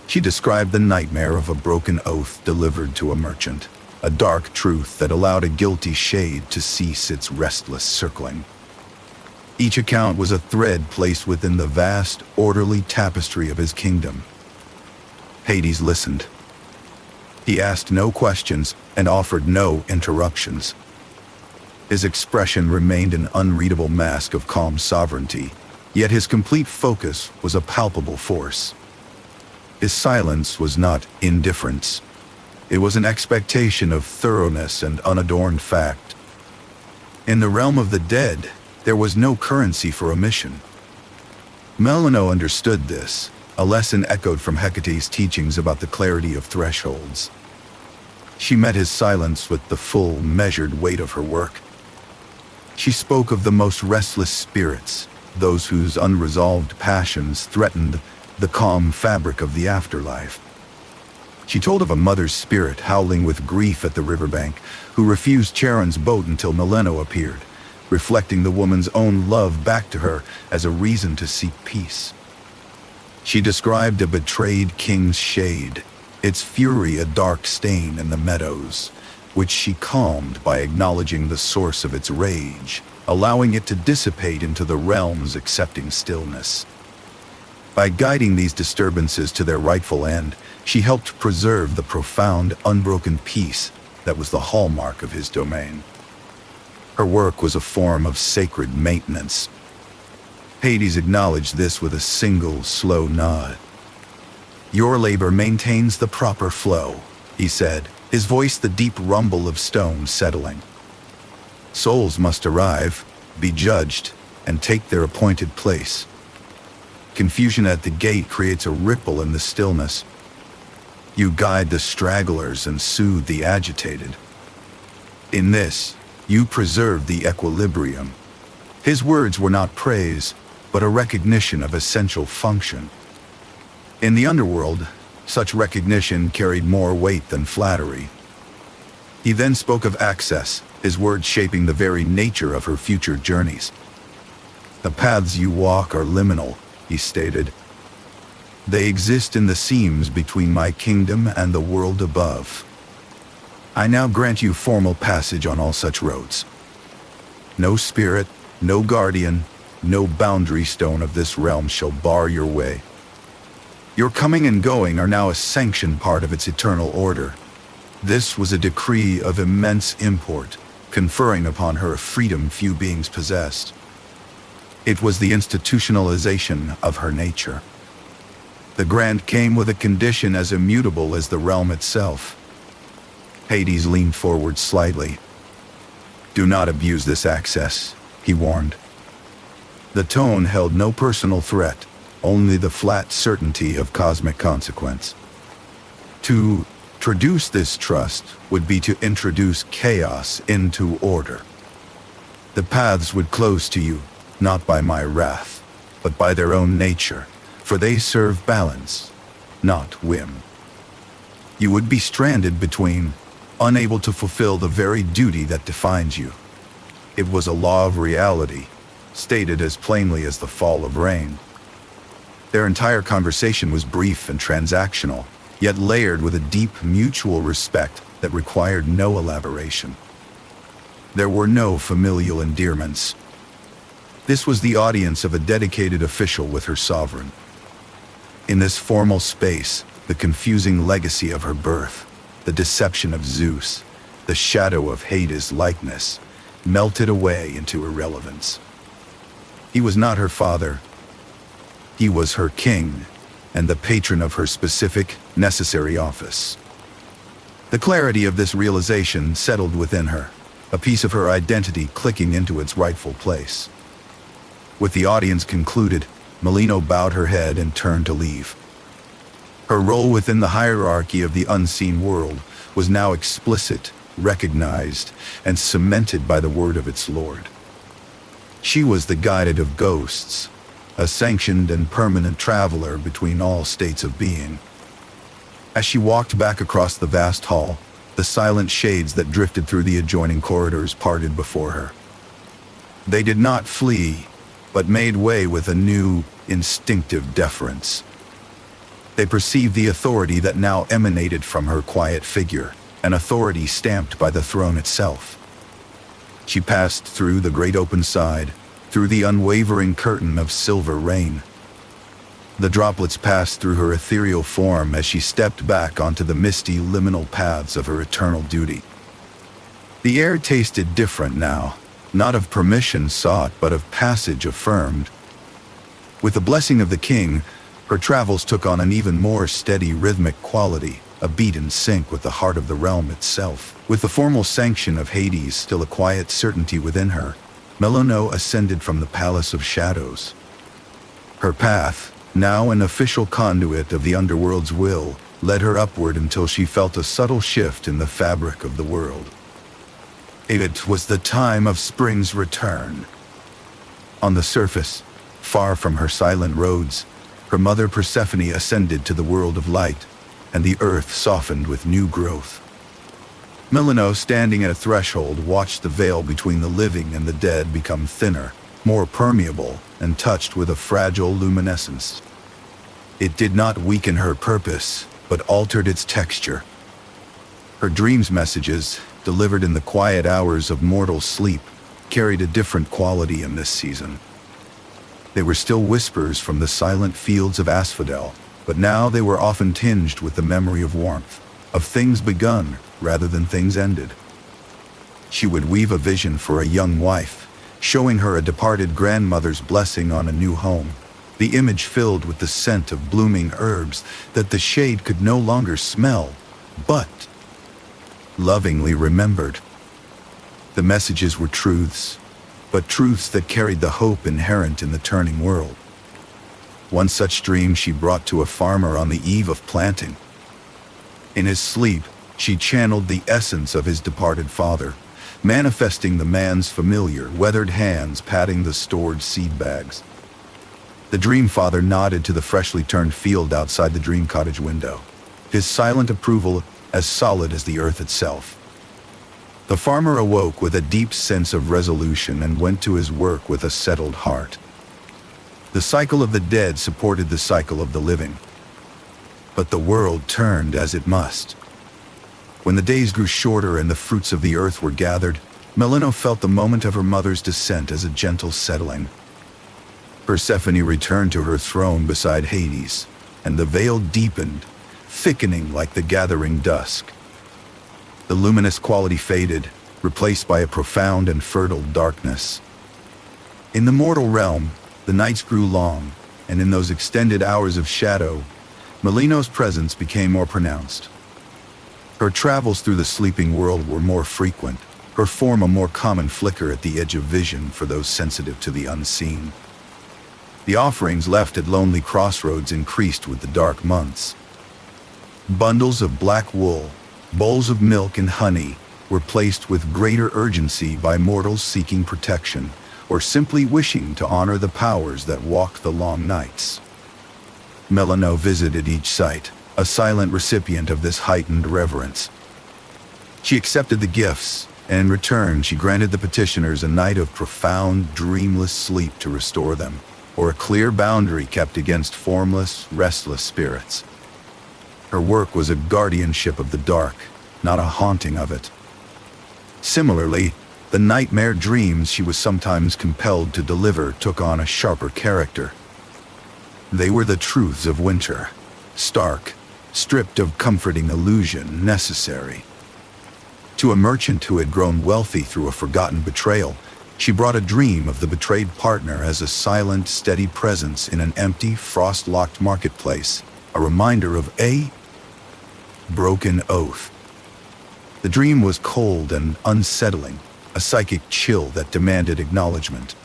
She described the nightmare of a broken oath delivered to a merchant, a dark truth that allowed a guilty shade to cease its restless circling. Each account was a thread placed within the vast, orderly tapestry of his kingdom. Hades listened. He asked no questions and offered no interruptions. His expression remained an unreadable mask of calm sovereignty, yet his complete focus was a palpable force. His silence was not indifference. It was an expectation of thoroughness and unadorned fact. In the realm of the dead, there was no currency for omission. Melinoe understood this, a lesson echoed from Hecate's teachings about the clarity of thresholds. She met his silence with the full, measured weight of her work. She spoke of the most restless spirits, those whose unresolved passions threatened the calm fabric of the afterlife. She told of a mother's spirit howling with grief at the riverbank, who refused Charon's boat until Melinoe appeared, reflecting the woman's own love back to her as a reason to seek peace. She described a betrayed king's shade, its fury a dark stain in the meadows, which she calmed by acknowledging the source of its rage, allowing it to dissipate into the realms accepting stillness. By guiding these disturbances to their rightful end, she helped preserve the profound, unbroken peace that was the hallmark of his domain. Her work was a form of sacred maintenance. Hades acknowledged this with a single, slow nod. "Your labor maintains the proper flow," he said, his voice the deep rumble of stone settling. "Souls must arrive, be judged, and take their appointed place. Confusion at the gate creates a ripple in the stillness. You guide the stragglers and soothe the agitated. In this, you preserve the equilibrium." His words were not praise, but a recognition of essential function. In the underworld, such recognition carried more weight than flattery. He then spoke of access, his words shaping the very nature of her future journeys. "The paths you walk are liminal," he stated. "They exist in the seams between my kingdom and the world above. I now grant you formal passage on all such roads. No spirit, no guardian, no boundary stone of this realm shall bar your way. Your coming and going are now a sanctioned part of its eternal order." This was a decree of immense import, conferring upon her a freedom few beings possessed. It was the institutionalization of her nature. The grant came with a condition as immutable as the realm itself. Hades leaned forward slightly. "Do not abuse this access," he warned. The tone held no personal threat, only the flat certainty of cosmic consequence. To introduce this trust would be to introduce chaos into order. The paths would close to you, not by my wrath, but by their own nature, for they serve balance, not whim. You would be stranded between, unable to fulfill the very duty that defines you. It was a law of reality, stated as plainly as the fall of rain. Their entire conversation was brief and transactional, yet layered with a deep mutual respect that required no elaboration. There were no familial endearments. This was the audience of a dedicated official with her sovereign. In this formal space, the confusing legacy of her birth, the deception of Zeus, the shadow of Hades' likeness, melted away into irrelevance. He was not her father. He was her king, and the patron of her specific, necessary office. The clarity of this realization settled within her, a piece of her identity clicking into its rightful place. With the audience concluded, Melinoe bowed her head and turned to leave. Her role within the hierarchy of the unseen world was now explicit, recognized, and cemented by the word of its lord. She was the guided of ghosts, a sanctioned and permanent traveler between all states of being. As she walked back across the vast hall, the silent shades that drifted through the adjoining corridors parted before her. They did not flee, but made way with a new, instinctive deference. They perceived the authority that now emanated from her quiet figure, an authority stamped by the throne itself. She passed through the great open side, through the unwavering curtain of silver rain. The droplets passed through her ethereal form as she stepped back onto the misty liminal paths of her eternal duty. The air tasted different now, not of permission sought, but of passage affirmed. With the blessing of the king, her travels took on an even more steady rhythmic quality, a beat in sync with the heart of the realm itself. With the formal sanction of Hades still a quiet certainty within her, Melinoe ascended from the Palace of Shadows. Her path, now an official conduit of the underworld's will, led her upward until she felt a subtle shift in the fabric of the world. It was the time of spring's return. On the surface, far from her silent roads, her mother Persephone ascended to the world of light, and the earth softened with new growth. Melinoe, standing at a threshold, watched the veil between the living and the dead become thinner, more permeable, and touched with a fragile luminescence. It did not weaken her purpose, but altered its texture. Her dreams' messages, delivered in the quiet hours of mortal sleep, carried a different quality in this season. They were still whispers from the silent fields of asphodel, but now they were often tinged with the memory of warmth, of things begun rather than things ended. She would weave a vision for a young wife, showing her a departed grandmother's blessing on a new home, the image filled with the scent of blooming herbs that the shade could no longer smell, but lovingly remembered. The messages were truths, but truths that carried the hope inherent in the turning world. One such dream she brought to a farmer on the eve of planting. In his sleep, she channeled the essence of his departed father, manifesting the man's familiar, weathered hands patting the stored seed bags. The dream father nodded to the freshly turned field outside the dream cottage window, his silent approval as solid as the earth itself. The farmer awoke with a deep sense of resolution and went to his work with a settled heart. The cycle of the dead supported the cycle of the living. But the world turned as it must. When the days grew shorter and the fruits of the earth were gathered, Melinoe felt the moment of her mother's descent as a gentle settling. Persephone returned to her throne beside Hades, and the veil deepened, thickening like the gathering dusk. The luminous quality faded, replaced by a profound and fertile darkness. In the mortal realm, the nights grew long, and in those extended hours of shadow, Melinoe's presence became more pronounced. Her travels through the sleeping world were more frequent, her form a more common flicker at the edge of vision for those sensitive to the unseen. The offerings left at lonely crossroads increased with the dark months. Bundles of black wool, bowls of milk and honey were placed with greater urgency by mortals seeking protection, or simply wishing to honor the powers that walk the long nights. Melinoe visited each site, a silent recipient of this heightened reverence. She accepted the gifts, and in return she granted the petitioners a night of profound, dreamless sleep to restore them, or a clear boundary kept against formless, restless spirits. Her work was a guardianship of the dark, not a haunting of it. Similarly, the nightmare dreams she was sometimes compelled to deliver took on a sharper character. They were the truths of winter, stark, stripped of comforting illusion necessary. To a merchant who had grown wealthy through a forgotten betrayal, she brought a dream of the betrayed partner as a silent, steady presence in an empty, frost-locked marketplace, a reminder of a broken oath. The dream was cold and unsettling, a psychic chill that demanded acknowledgement.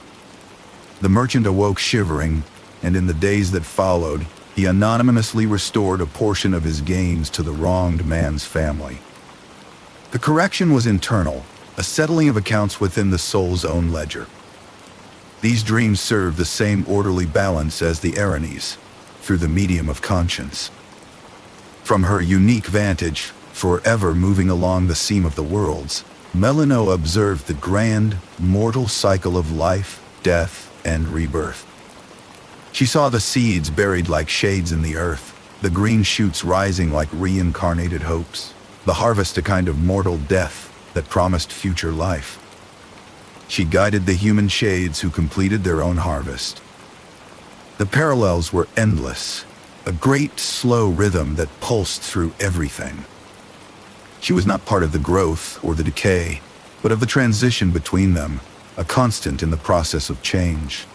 The merchant awoke shivering, and in the days that followed, he anonymously restored a portion of his gains to the wronged man's family. The correction was internal, a settling of accounts within the soul's own ledger. These dreams serve the same orderly balance as the Erinyes, through the medium of conscience. From her unique vantage, forever moving along the seam of the worlds, Melinoe observed the grand, mortal cycle of life, death, and rebirth. She saw the seeds buried like shades in the earth, the green shoots rising like reincarnated hopes, the harvest a kind of mortal death that promised future life. She guided the human shades who completed their own harvest. The parallels were endless, a great slow rhythm that pulsed through everything. She was not part of the growth or the decay, but of the transition between them, a constant in the process of change.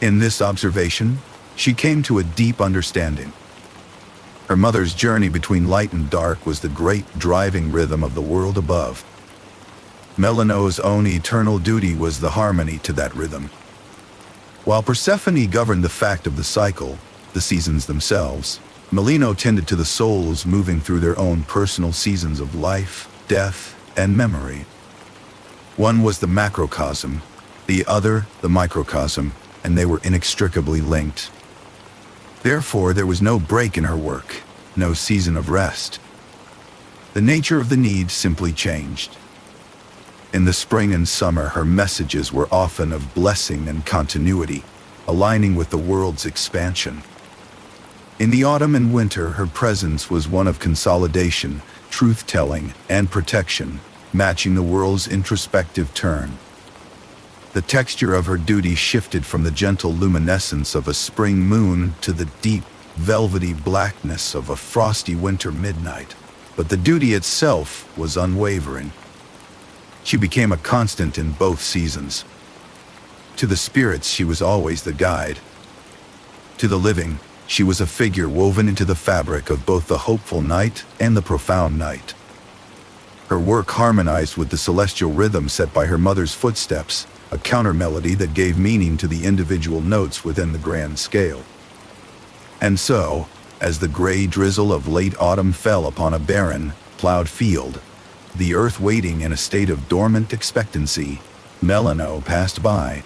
In this observation, she came to a deep understanding. Her mother's journey between light and dark was the great driving rhythm of the world above. Melinoe's own eternal duty was the harmony to that rhythm. While Persephone governed the fact of the cycle, the seasons themselves, Melinoe tended to the souls moving through their own personal seasons of life, death, and memory. One was the macrocosm, the other the microcosm, and they were inextricably linked. Therefore, there was no break in her work, no season of rest. The nature of the need simply changed. In the spring and summer, her messages were often of blessing and continuity, aligning with the world's expansion. In the autumn and winter, her presence was one of consolidation, truth-telling, and protection, matching the world's introspective turn. The texture of her duty shifted from the gentle luminescence of a spring moon to the deep, velvety blackness of a frosty winter midnight, but the duty itself was unwavering. She became a constant in both seasons. To the spirits, she was always the guide. To the living, she was a figure woven into the fabric of both the hopeful night and the profound night. Her work harmonized with the celestial rhythm set by her mother's footsteps, a counter-melody that gave meaning to the individual notes within the grand scale. And so, as the gray drizzle of late autumn fell upon a barren, plowed field, the earth waiting in a state of dormant expectancy, Melinoe passed by.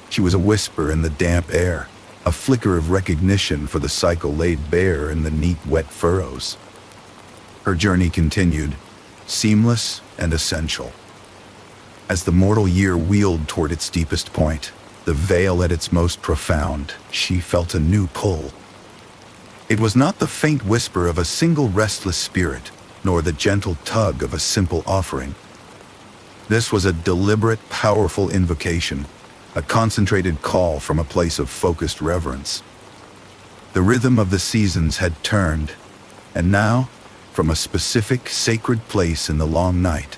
She was a whisper in the damp air, a flicker of recognition for the cycle laid bare in the neat, wet furrows. Her journey continued, seamless and essential. As the mortal year wheeled toward its deepest point, the veil at its most profound, she felt a new pull. It was not the faint whisper of a single restless spirit, nor the gentle tug of a simple offering. This was a deliberate, powerful invocation, a concentrated call from a place of focused reverence. The rhythm of the seasons had turned, and now, from a specific, sacred place in the long night,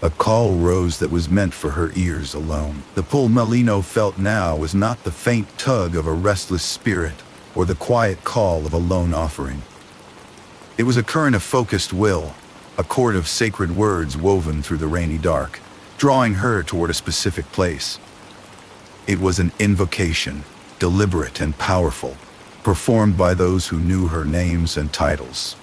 a call rose that was meant for her ears alone. The pull Melinoe felt now was not the faint tug of a restless spirit or the quiet call of a lone offering. It was a current of focused will, a chord of sacred words woven through the rainy dark, drawing her toward a specific place. It was an invocation, deliberate and powerful, performed by those who knew her names and titles.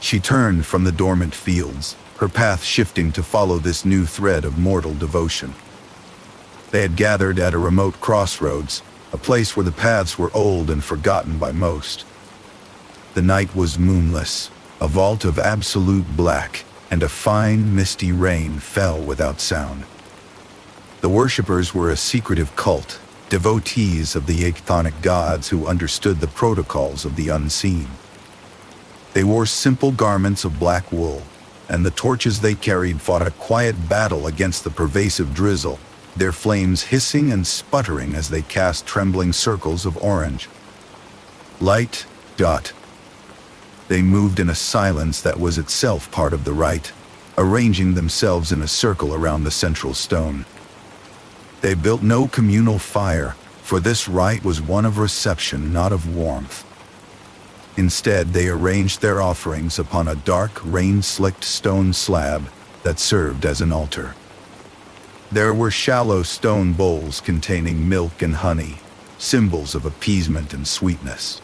She turned from the dormant fields, her path shifting to follow this new thread of mortal devotion. They had gathered at a remote crossroads, a place where the paths were old and forgotten by most. The night was moonless, a vault of absolute black, and a fine, misty rain fell without sound. The worshippers were a secretive cult, devotees of the chthonic gods who understood the protocols of the unseen. They wore simple garments of black wool, and the torches they carried fought a quiet battle against the pervasive drizzle, their flames hissing and sputtering as they cast trembling circles of orange. Light, dot. They moved in a silence that was itself part of the rite, arranging themselves in a circle around the central stone. They built no communal fire, for this rite was one of reception, not of warmth. Instead, they arranged their offerings upon a dark, rain-slicked stone slab that served as an altar. There were shallow stone bowls containing milk and honey, symbols of appeasement and sweetness.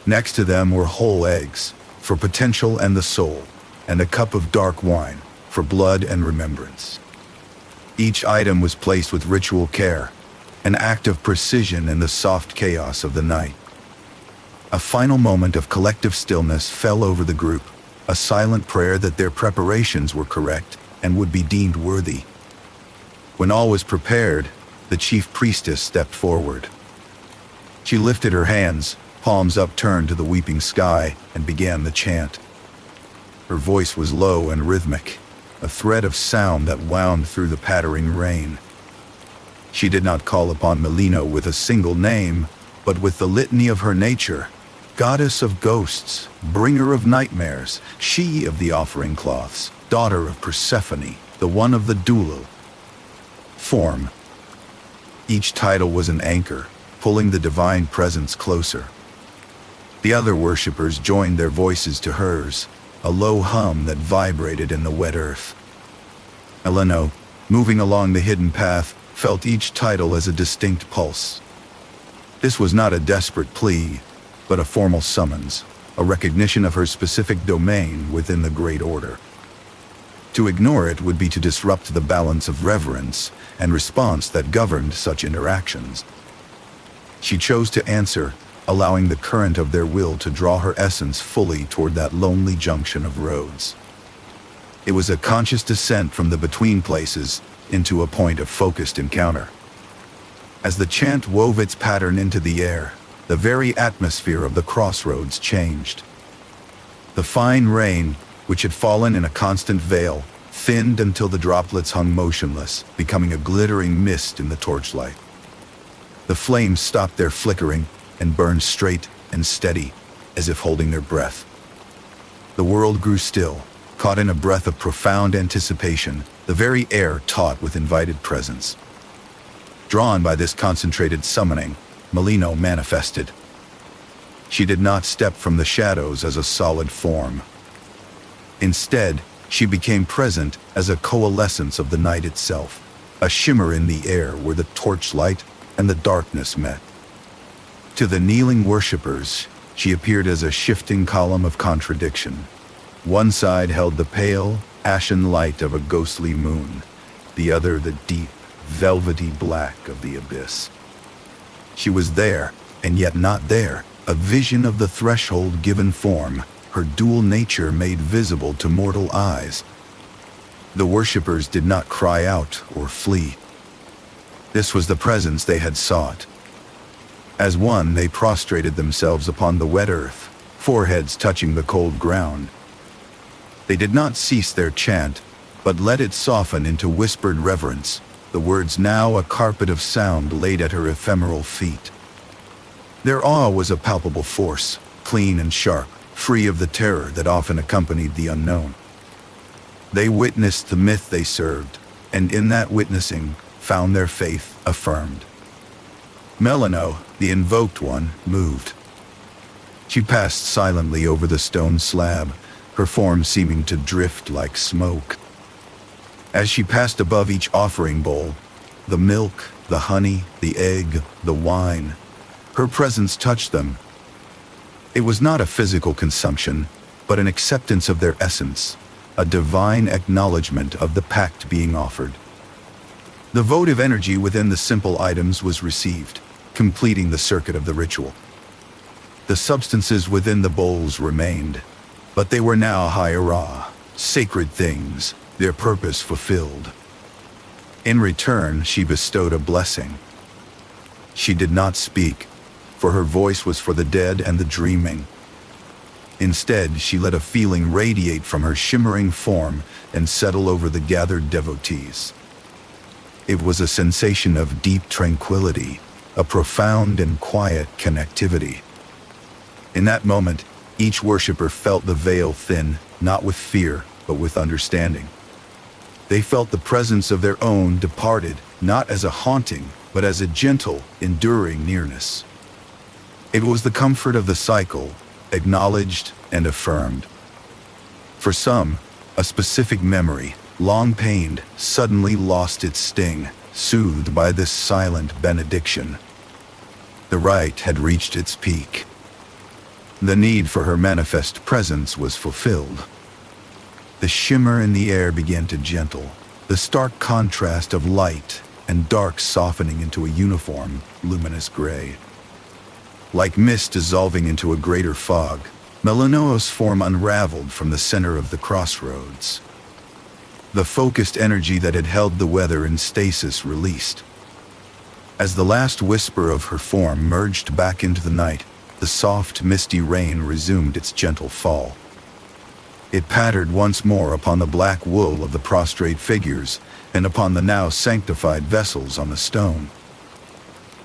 Next to them were whole eggs, for potential and the soul, and a cup of dark wine, for blood and remembrance. Each item was placed with ritual care, an act of precision in the soft chaos of the night. A final moment of collective stillness fell over the group, a silent prayer that their preparations were correct and would be deemed worthy. When all was prepared, the chief priestess stepped forward. She lifted her hands, palms upturned to the weeping sky, and began the chant. Her voice was low and rhythmic, a thread of sound that wound through the pattering rain. She did not call upon Melinoe with a single name, but with the litany of her nature: goddess of ghosts, bringer of nightmares, she of the offering cloths, daughter of Persephone, the one of the dual form. Each title was an anchor, pulling the divine presence closer. The other worshippers joined their voices to hers, a low hum that vibrated in the wet earth. Melinoe, moving along the hidden path, felt each title as a distinct pulse. This was not a desperate plea, but a formal summons, a recognition of her specific domain within the Great Order. To ignore it would be to disrupt the balance of reverence and response that governed such interactions. She chose to answer, allowing the current of their will to draw her essence fully toward that lonely junction of roads. It was a conscious descent from the between places into a point of focused encounter. As the chant wove its pattern into the air, the very atmosphere of the crossroads changed. The fine rain, which had fallen in a constant veil, thinned until the droplets hung motionless, becoming a glittering mist in the torchlight. The flames stopped their flickering and burned straight and steady, as if holding their breath. The world grew still, caught in a breath of profound anticipation, the very air taut with invited presence. Drawn by this concentrated summoning, Melinoe manifested. She did not step from the shadows as a solid form. Instead, she became present as a coalescence of the night itself, a shimmer in the air where the torchlight and the darkness met. To the kneeling worshippers, she appeared as a shifting column of contradiction. One side held the pale, ashen light of a ghostly moon, the other the deep, velvety black of the abyss. She was there, and yet not there, a vision of the threshold-given form, her dual nature made visible to mortal eyes. The worshippers did not cry out or flee. This was the presence they had sought. As one, they prostrated themselves upon the wet earth, foreheads touching the cold ground. They did not cease their chant, but let it soften into whispered reverence, the words now a carpet of sound laid at her ephemeral feet. Their awe was a palpable force, clean and sharp, free of the terror that often accompanied the unknown. They witnessed the myth they served, and in that witnessing, found their faith affirmed. Melinoe, the invoked one, moved. She passed silently over the stone slab, her form seeming to drift like smoke. As she passed above each offering bowl, the milk, the honey, the egg, the wine, her presence touched them. It was not a physical consumption, but an acceptance of their essence, a divine acknowledgement of the pact being offered. The votive energy within the simple items was received, completing the circuit of the ritual. The substances within the bowls remained, but they were now higher, sacred things, their purpose fulfilled. In return, she bestowed a blessing. She did not speak, for her voice was for the dead and the dreaming. Instead, she let a feeling radiate from her shimmering form and settle over the gathered devotees. It was a sensation of deep tranquility, a profound and quiet connectivity. In that moment, each worshipper felt the veil thin, not with fear, but with understanding. They felt the presence of their own departed, not as a haunting, but as a gentle, enduring nearness. It was the comfort of the cycle, acknowledged and affirmed. For some, a specific memory, long pained, suddenly lost its sting, soothed by this silent benediction. The rite had reached its peak. The need for her manifest presence was fulfilled. The shimmer in the air began to gentle, the stark contrast of light and dark softening into a uniform, luminous gray. Like mist dissolving into a greater fog, Melinoe's form unraveled from the center of the crossroads. The focused energy that had held the weather in stasis released. As the last whisper of her form merged back into the night, the soft, misty rain resumed its gentle fall. It pattered once more upon the black wool of the prostrate figures and upon the now sanctified vessels on the stone.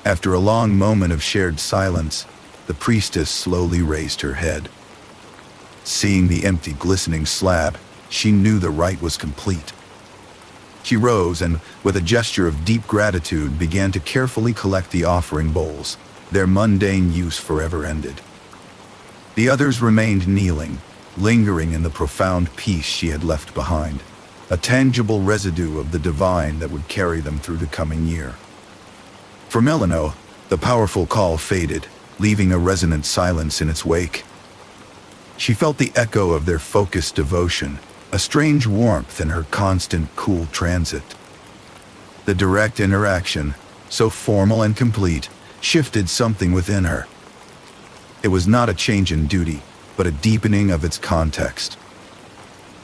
After a long moment of shared silence, the priestess slowly raised her head. Seeing the empty, glistening slab, she knew the rite was complete. She rose and, with a gesture of deep gratitude, began to carefully collect the offering bowls, their mundane use forever ended. The others remained kneeling, lingering in the profound peace she had left behind, a tangible residue of the divine that would carry them through the coming year. For Melinoe, the powerful call faded, leaving a resonant silence in its wake. She felt the echo of their focused devotion, a strange warmth in her constant, cool transit. The direct interaction, so formal and complete, shifted something within her. It was not a change in duty, but a deepening of its context.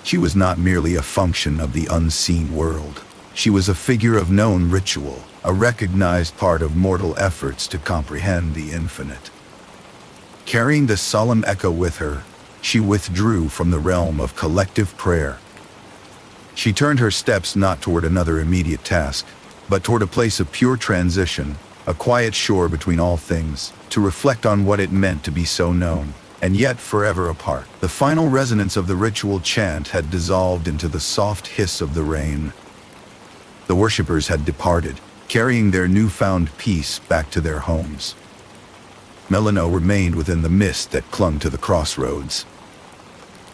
She was not merely a function of the unseen world. She was a figure of known ritual, a recognized part of mortal efforts to comprehend the infinite. Carrying this solemn echo with her, she withdrew from the realm of collective prayer. She turned her steps not toward another immediate task, but toward a place of pure transition, a quiet shore between all things, to reflect on what it meant to be so known, and yet forever apart. The final resonance of the ritual chant had dissolved into the soft hiss of the rain. The worshippers had departed, carrying their newfound peace back to their homes. Melinoe remained within the mist that clung to the crossroads.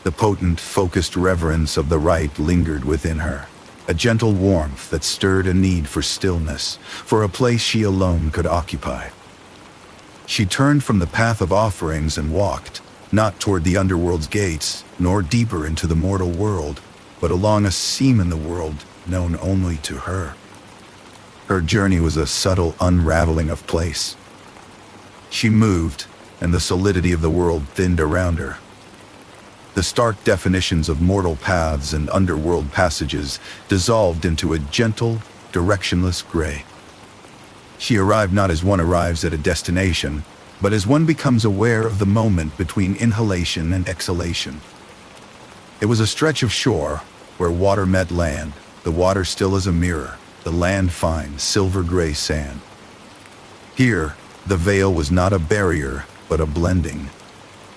The potent, focused reverence of the rite lingered within her, a gentle warmth that stirred a need for stillness, for a place she alone could occupy. She turned from the path of offerings and walked, not toward the underworld's gates, nor deeper into the mortal world, but along a seam in the world known only to her. Her journey was a subtle unraveling of place. She moved, and the solidity of the world thinned around her. The stark definitions of mortal paths and underworld passages dissolved into a gentle, directionless gray. She arrived not as one arrives at a destination, but as one becomes aware of the moment between inhalation and exhalation. It was a stretch of shore where water met land, the water still as a mirror, the land fine, silver-gray sand. Here, the veil was not a barrier, but a blending.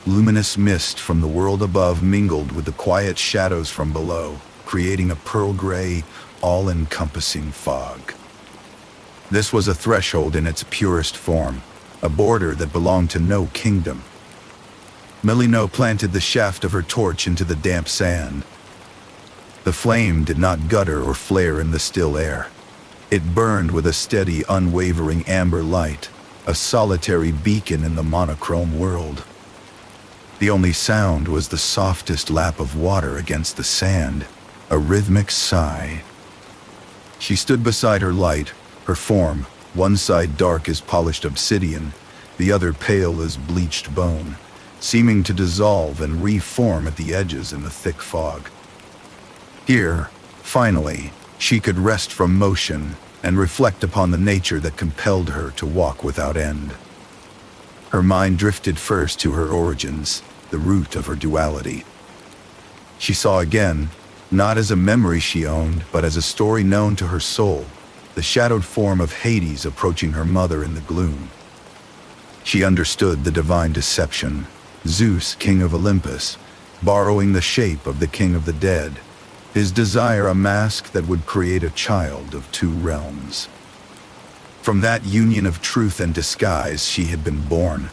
Luminous mist from the world above mingled with the quiet shadows from below, creating a pearl-gray, all-encompassing fog. This was a threshold in its purest form, a border that belonged to no kingdom. Melinoe planted the shaft of her torch into the damp sand. The flame did not gutter or flare in the still air. It burned with a steady, unwavering amber light, a solitary beacon in the monochrome world. The only sound was the softest lap of water against the sand, a rhythmic sigh. She stood beside her light, her form, one side dark as polished obsidian, the other pale as bleached bone, seeming to dissolve and reform at the edges in the thick fog. Here, finally, she could rest from motion and reflect upon the nature that compelled her to walk without end. Her mind drifted first to her origins, the root of her duality. She saw again, not as a memory she owned, but as a story known to her soul, the shadowed form of Hades approaching her mother in the gloom. She understood the divine deception, Zeus, king of Olympus, borrowing the shape of the king of the dead, his desire a mask that would create a child of two realms. From that union of truth and disguise she had been born.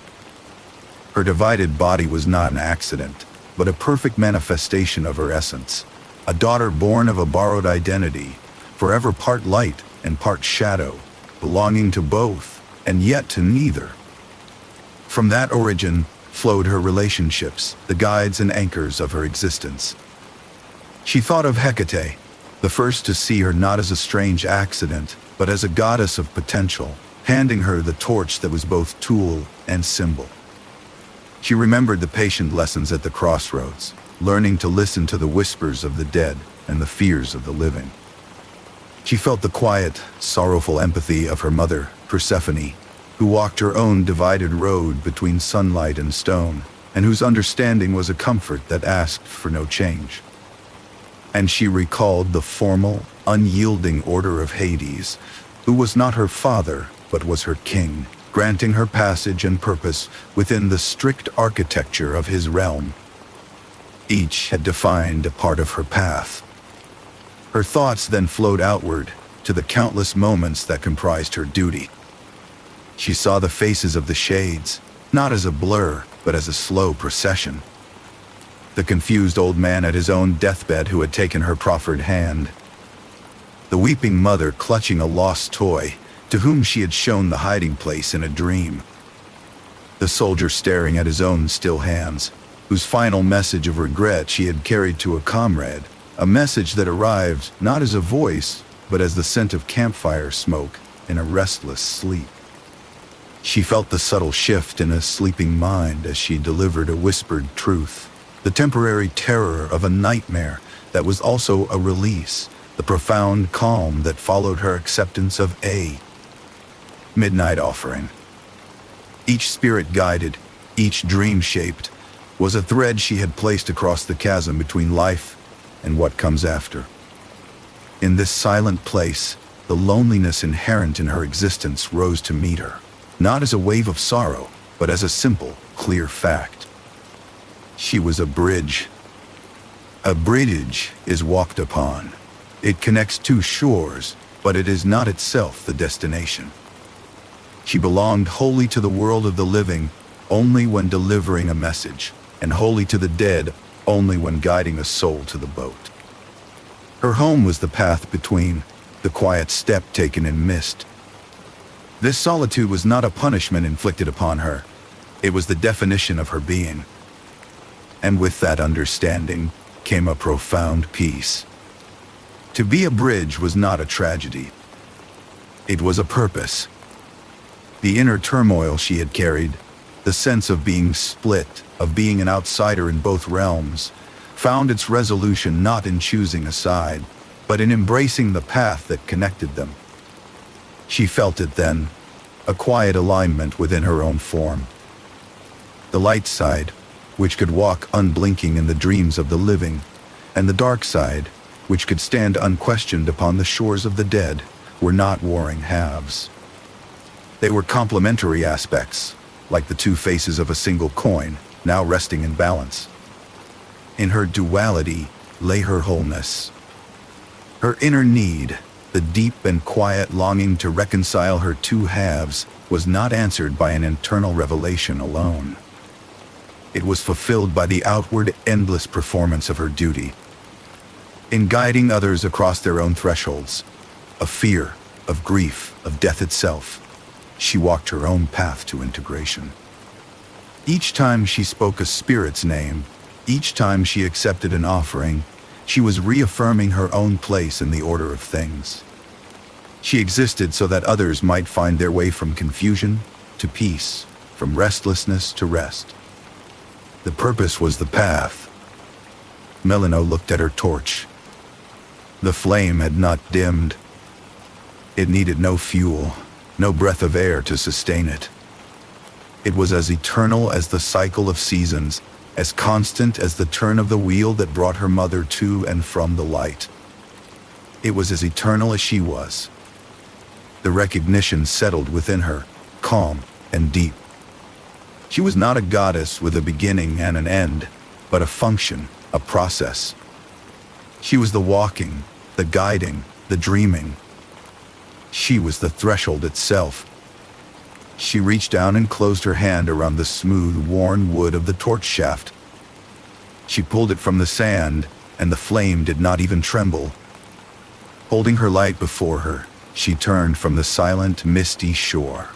Her divided body was not an accident, but a perfect manifestation of her essence, a daughter born of a borrowed identity, forever part light and part shadow, belonging to both and yet to neither. From that origin flowed her relationships, the guides and anchors of her existence. She thought of Hecate, the first to see her not as a strange accident, but as a goddess of potential, handing her the torch that was both tool and symbol. She remembered the patient lessons at the crossroads, learning to listen to the whispers of the dead and the fears of the living. She felt the quiet, sorrowful empathy of her mother, Persephone, who walked her own divided road between sunlight and stone, and whose understanding was a comfort that asked for no change. And she recalled the formal, unyielding order of Hades, who was not her father, but was her king, granting her passage and purpose within the strict architecture of his realm. Each had defined a part of her path. Her thoughts then flowed outward to the countless moments that comprised her duty. She saw the faces of the shades, not as a blur, but as a slow procession. The confused old man at his own deathbed who had taken her proffered hand. The weeping mother clutching a lost toy, to whom she had shown the hiding place in a dream. The soldier staring at his own still hands, whose final message of regret she had carried to a comrade, a message that arrived not as a voice, but as the scent of campfire smoke in a restless sleep. She felt the subtle shift in a sleeping mind as she delivered a whispered truth, the temporary terror of a nightmare that was also a release, the profound calm that followed her acceptance of a midnight offering. Each spirit guided, each dream shaped, was a thread she had placed across the chasm between life and what comes after. In this silent place, the loneliness inherent in her existence rose to meet her, not as a wave of sorrow, but as a simple, clear fact. She was a bridge. A bridge is walked upon. It connects two shores, but it is not itself the destination. She belonged wholly to the world of the living only when delivering a message, and wholly to the dead only when guiding a soul to the boat. Her home was the path between, the quiet step taken in mist. This solitude was not a punishment inflicted upon her. It was the definition of her being. And with that understanding came a profound peace. To be a bridge was not a tragedy. It was a purpose. The inner turmoil she had carried, the sense of being split, of being an outsider in both realms, found its resolution not in choosing a side, but in embracing the path that connected them. She felt it then, a quiet alignment within her own form. The light side, which could walk unblinking in the dreams of the living, and the dark side, which could stand unquestioned upon the shores of the dead, were not warring halves. They were complementary aspects, like the two faces of a single coin, now resting in balance. In her duality lay her wholeness. Her inner need, the deep and quiet longing to reconcile her two halves, was not answered by an internal revelation alone. It was fulfilled by the outward, endless performance of her duty. In guiding others across their own thresholds, of fear, of grief, of death itself, she walked her own path to integration. Each time she spoke a spirit's name, each time she accepted an offering, she was reaffirming her own place in the order of things. She existed so that others might find their way from confusion to peace, from restlessness to rest. The purpose was the path. Melinoe looked at her torch. The flame had not dimmed. It needed no fuel, no breath of air to sustain it. It was as eternal as the cycle of seasons, as constant as the turn of the wheel that brought her mother to and from the light. It was as eternal as she was. The recognition settled within her, calm and deep. She was not a goddess with a beginning and an end, but a function, a process. She was the walking, the guiding, the dreaming. She was the threshold itself. She reached down and closed her hand around the smooth, worn wood of the torch shaft. She pulled it from the sand, and the flame did not even tremble. Holding her light before her, she turned from the silent, misty shore.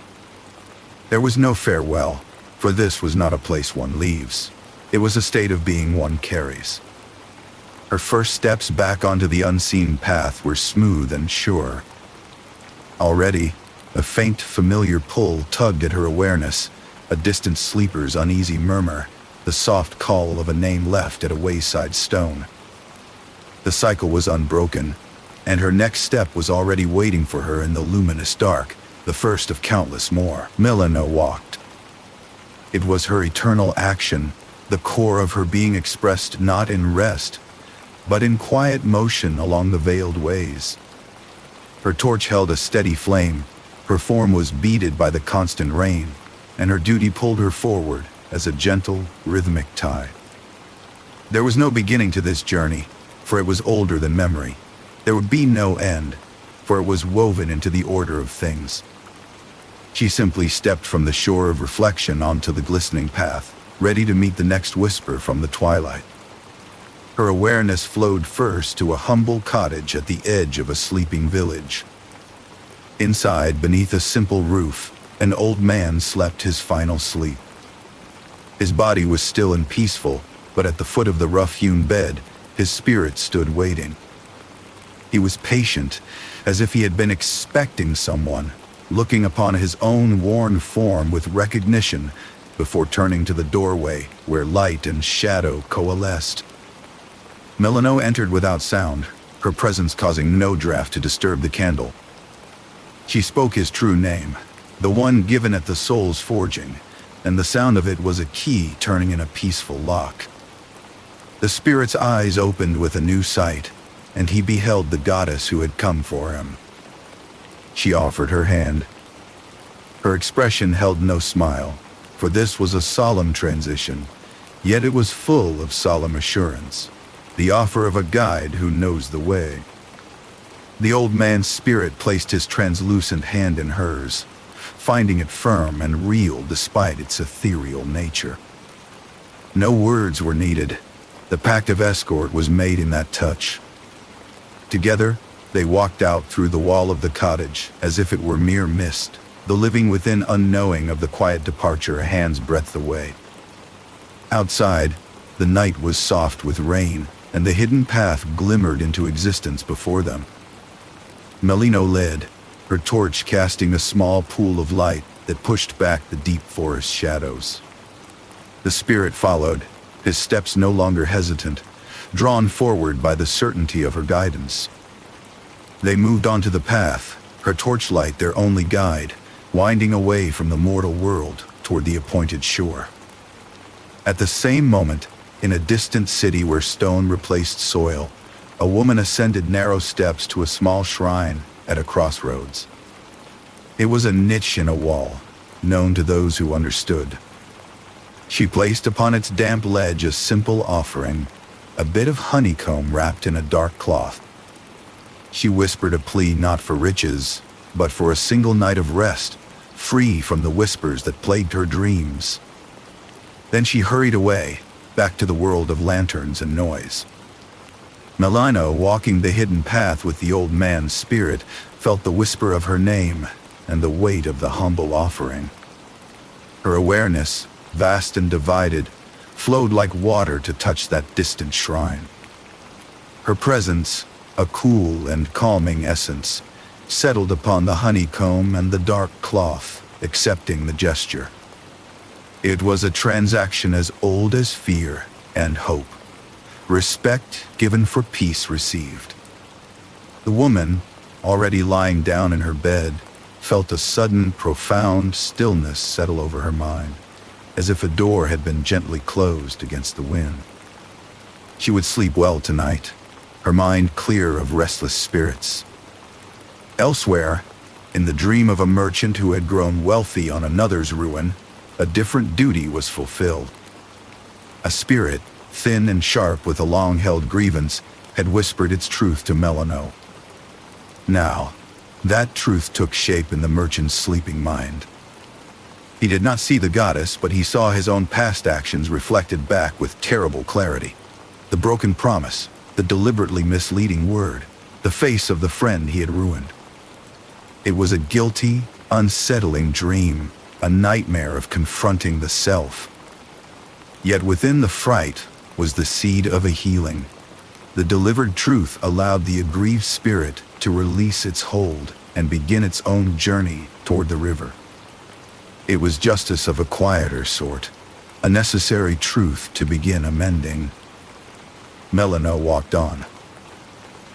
There was no farewell, for this was not a place one leaves. It was a state of being one carries. Her first steps back onto the unseen path were smooth and sure. Already, a faint, familiar pull tugged at her awareness, a distant sleeper's uneasy murmur, the soft call of a name left at a wayside stone. The cycle was unbroken, and her next step was already waiting for her in the luminous dark, the first of countless more. Melinoe walked. It was her eternal action, the core of her being expressed not in rest, but in quiet motion along the veiled ways. Her torch held a steady flame, her form was beaded by the constant rain, and her duty pulled her forward as a gentle, rhythmic tide. There was no beginning to this journey, for it was older than memory. There would be no end, for it was woven into the order of things. She simply stepped from the shore of reflection onto the glistening path, ready to meet the next whisper from the twilight. Her awareness flowed first to a humble cottage at the edge of a sleeping village. Inside, beneath a simple roof, an old man slept his final sleep. His body was still and peaceful, but at the foot of the rough-hewn bed, his spirit stood waiting. He was patient, as if he had been expecting someone, looking upon his own worn form with recognition before turning to the doorway where light and shadow coalesced. Melinoe entered without sound, her presence causing no draft to disturb the candle. She spoke his true name, the one given at the soul's forging, and the sound of it was a key turning in a peaceful lock. The spirit's eyes opened with a new sight, and he beheld the goddess who had come for him. She offered her hand. Her expression held no smile, for this was a solemn transition, yet it was full of solemn assurance, the offer of a guide who knows the way. The old man's spirit placed his translucent hand in hers, finding it firm and real despite its ethereal nature. No words were needed. The pact of escort was made in that touch. Together, they walked out through the wall of the cottage as if it were mere mist, the living within unknowing of the quiet departure a hand's breadth away. Outside, the night was soft with rain, and the hidden path glimmered into existence before them. Melinoe led, her torch casting a small pool of light that pushed back the deep forest shadows. The spirit followed, his steps no longer hesitant, drawn forward by the certainty of her guidance. They moved onto the path, her torchlight their only guide, winding away from the mortal world toward the appointed shore. At the same moment, in a distant city where stone replaced soil, a woman ascended narrow steps to a small shrine at a crossroads. It was a niche in a wall, known to those who understood. She placed upon its damp ledge a simple offering, a bit of honeycomb wrapped in a dark cloth. She whispered a plea not for riches, but for a single night of rest, free from the whispers that plagued her dreams. Then she hurried away, back to the world of lanterns and noise. Melinoe, walking the hidden path with the old man's spirit, felt the whisper of her name and the weight of the humble offering. Her awareness, vast and divided, flowed like water to touch that distant shrine. Her presence, a cool and calming essence, settled upon the honeycomb and the dark cloth, accepting the gesture. It was a transaction as old as fear and hope. Respect given for peace received. The woman, already lying down in her bed, felt a sudden, profound stillness settle over her mind, as if a door had been gently closed against the wind. She would sleep well tonight, her mind clear of restless spirits. Elsewhere, in the dream of a merchant who had grown wealthy on another's ruin, a different duty was fulfilled. A spirit, thin and sharp with a long-held grievance, had whispered its truth to Melinoe. Now, that truth took shape in the merchant's sleeping mind. He did not see the goddess, but he saw his own past actions reflected back with terrible clarity. The broken promise, the deliberately misleading word, the face of the friend he had ruined. It was a guilty, unsettling dream, a nightmare of confronting the self. Yet within the fright was the seed of a healing. The delivered truth allowed the aggrieved spirit to release its hold and begin its own journey toward the river. It was justice of a quieter sort, a necessary truth to begin amending. Melinoe walked on.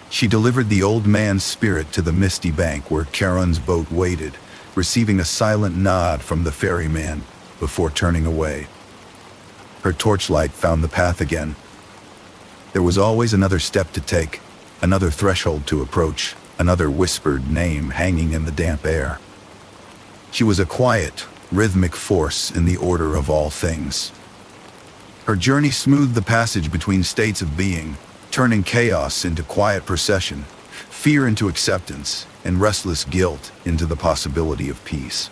She delivered the old man's spirit to the misty bank where Charon's boat waited, receiving a silent nod from the ferryman before turning away. Her torchlight found the path again. There was always another step to take, another threshold to approach, another whispered name hanging in the damp air. She was a quiet, rhythmic force in the order of all things. Her journey smoothed the passage between states of being, turning chaos into quiet procession, fear into acceptance, and restless guilt into the possibility of peace.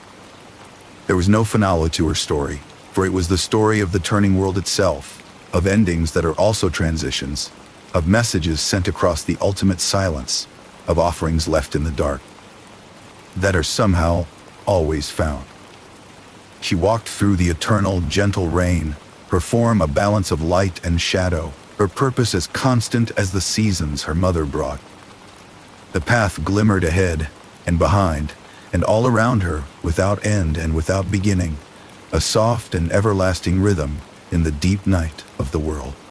There was no finale to her story, for it was the story of the turning world itself, of endings that are also transitions, of messages sent across the ultimate silence, of offerings left in the dark, that are somehow always found. She walked through the eternal, gentle rain, her form a balance of light and shadow, her purpose as constant as the seasons her mother brought. The path glimmered ahead and behind, and all around her, without end and without beginning, a soft and everlasting rhythm in the deep night of the world.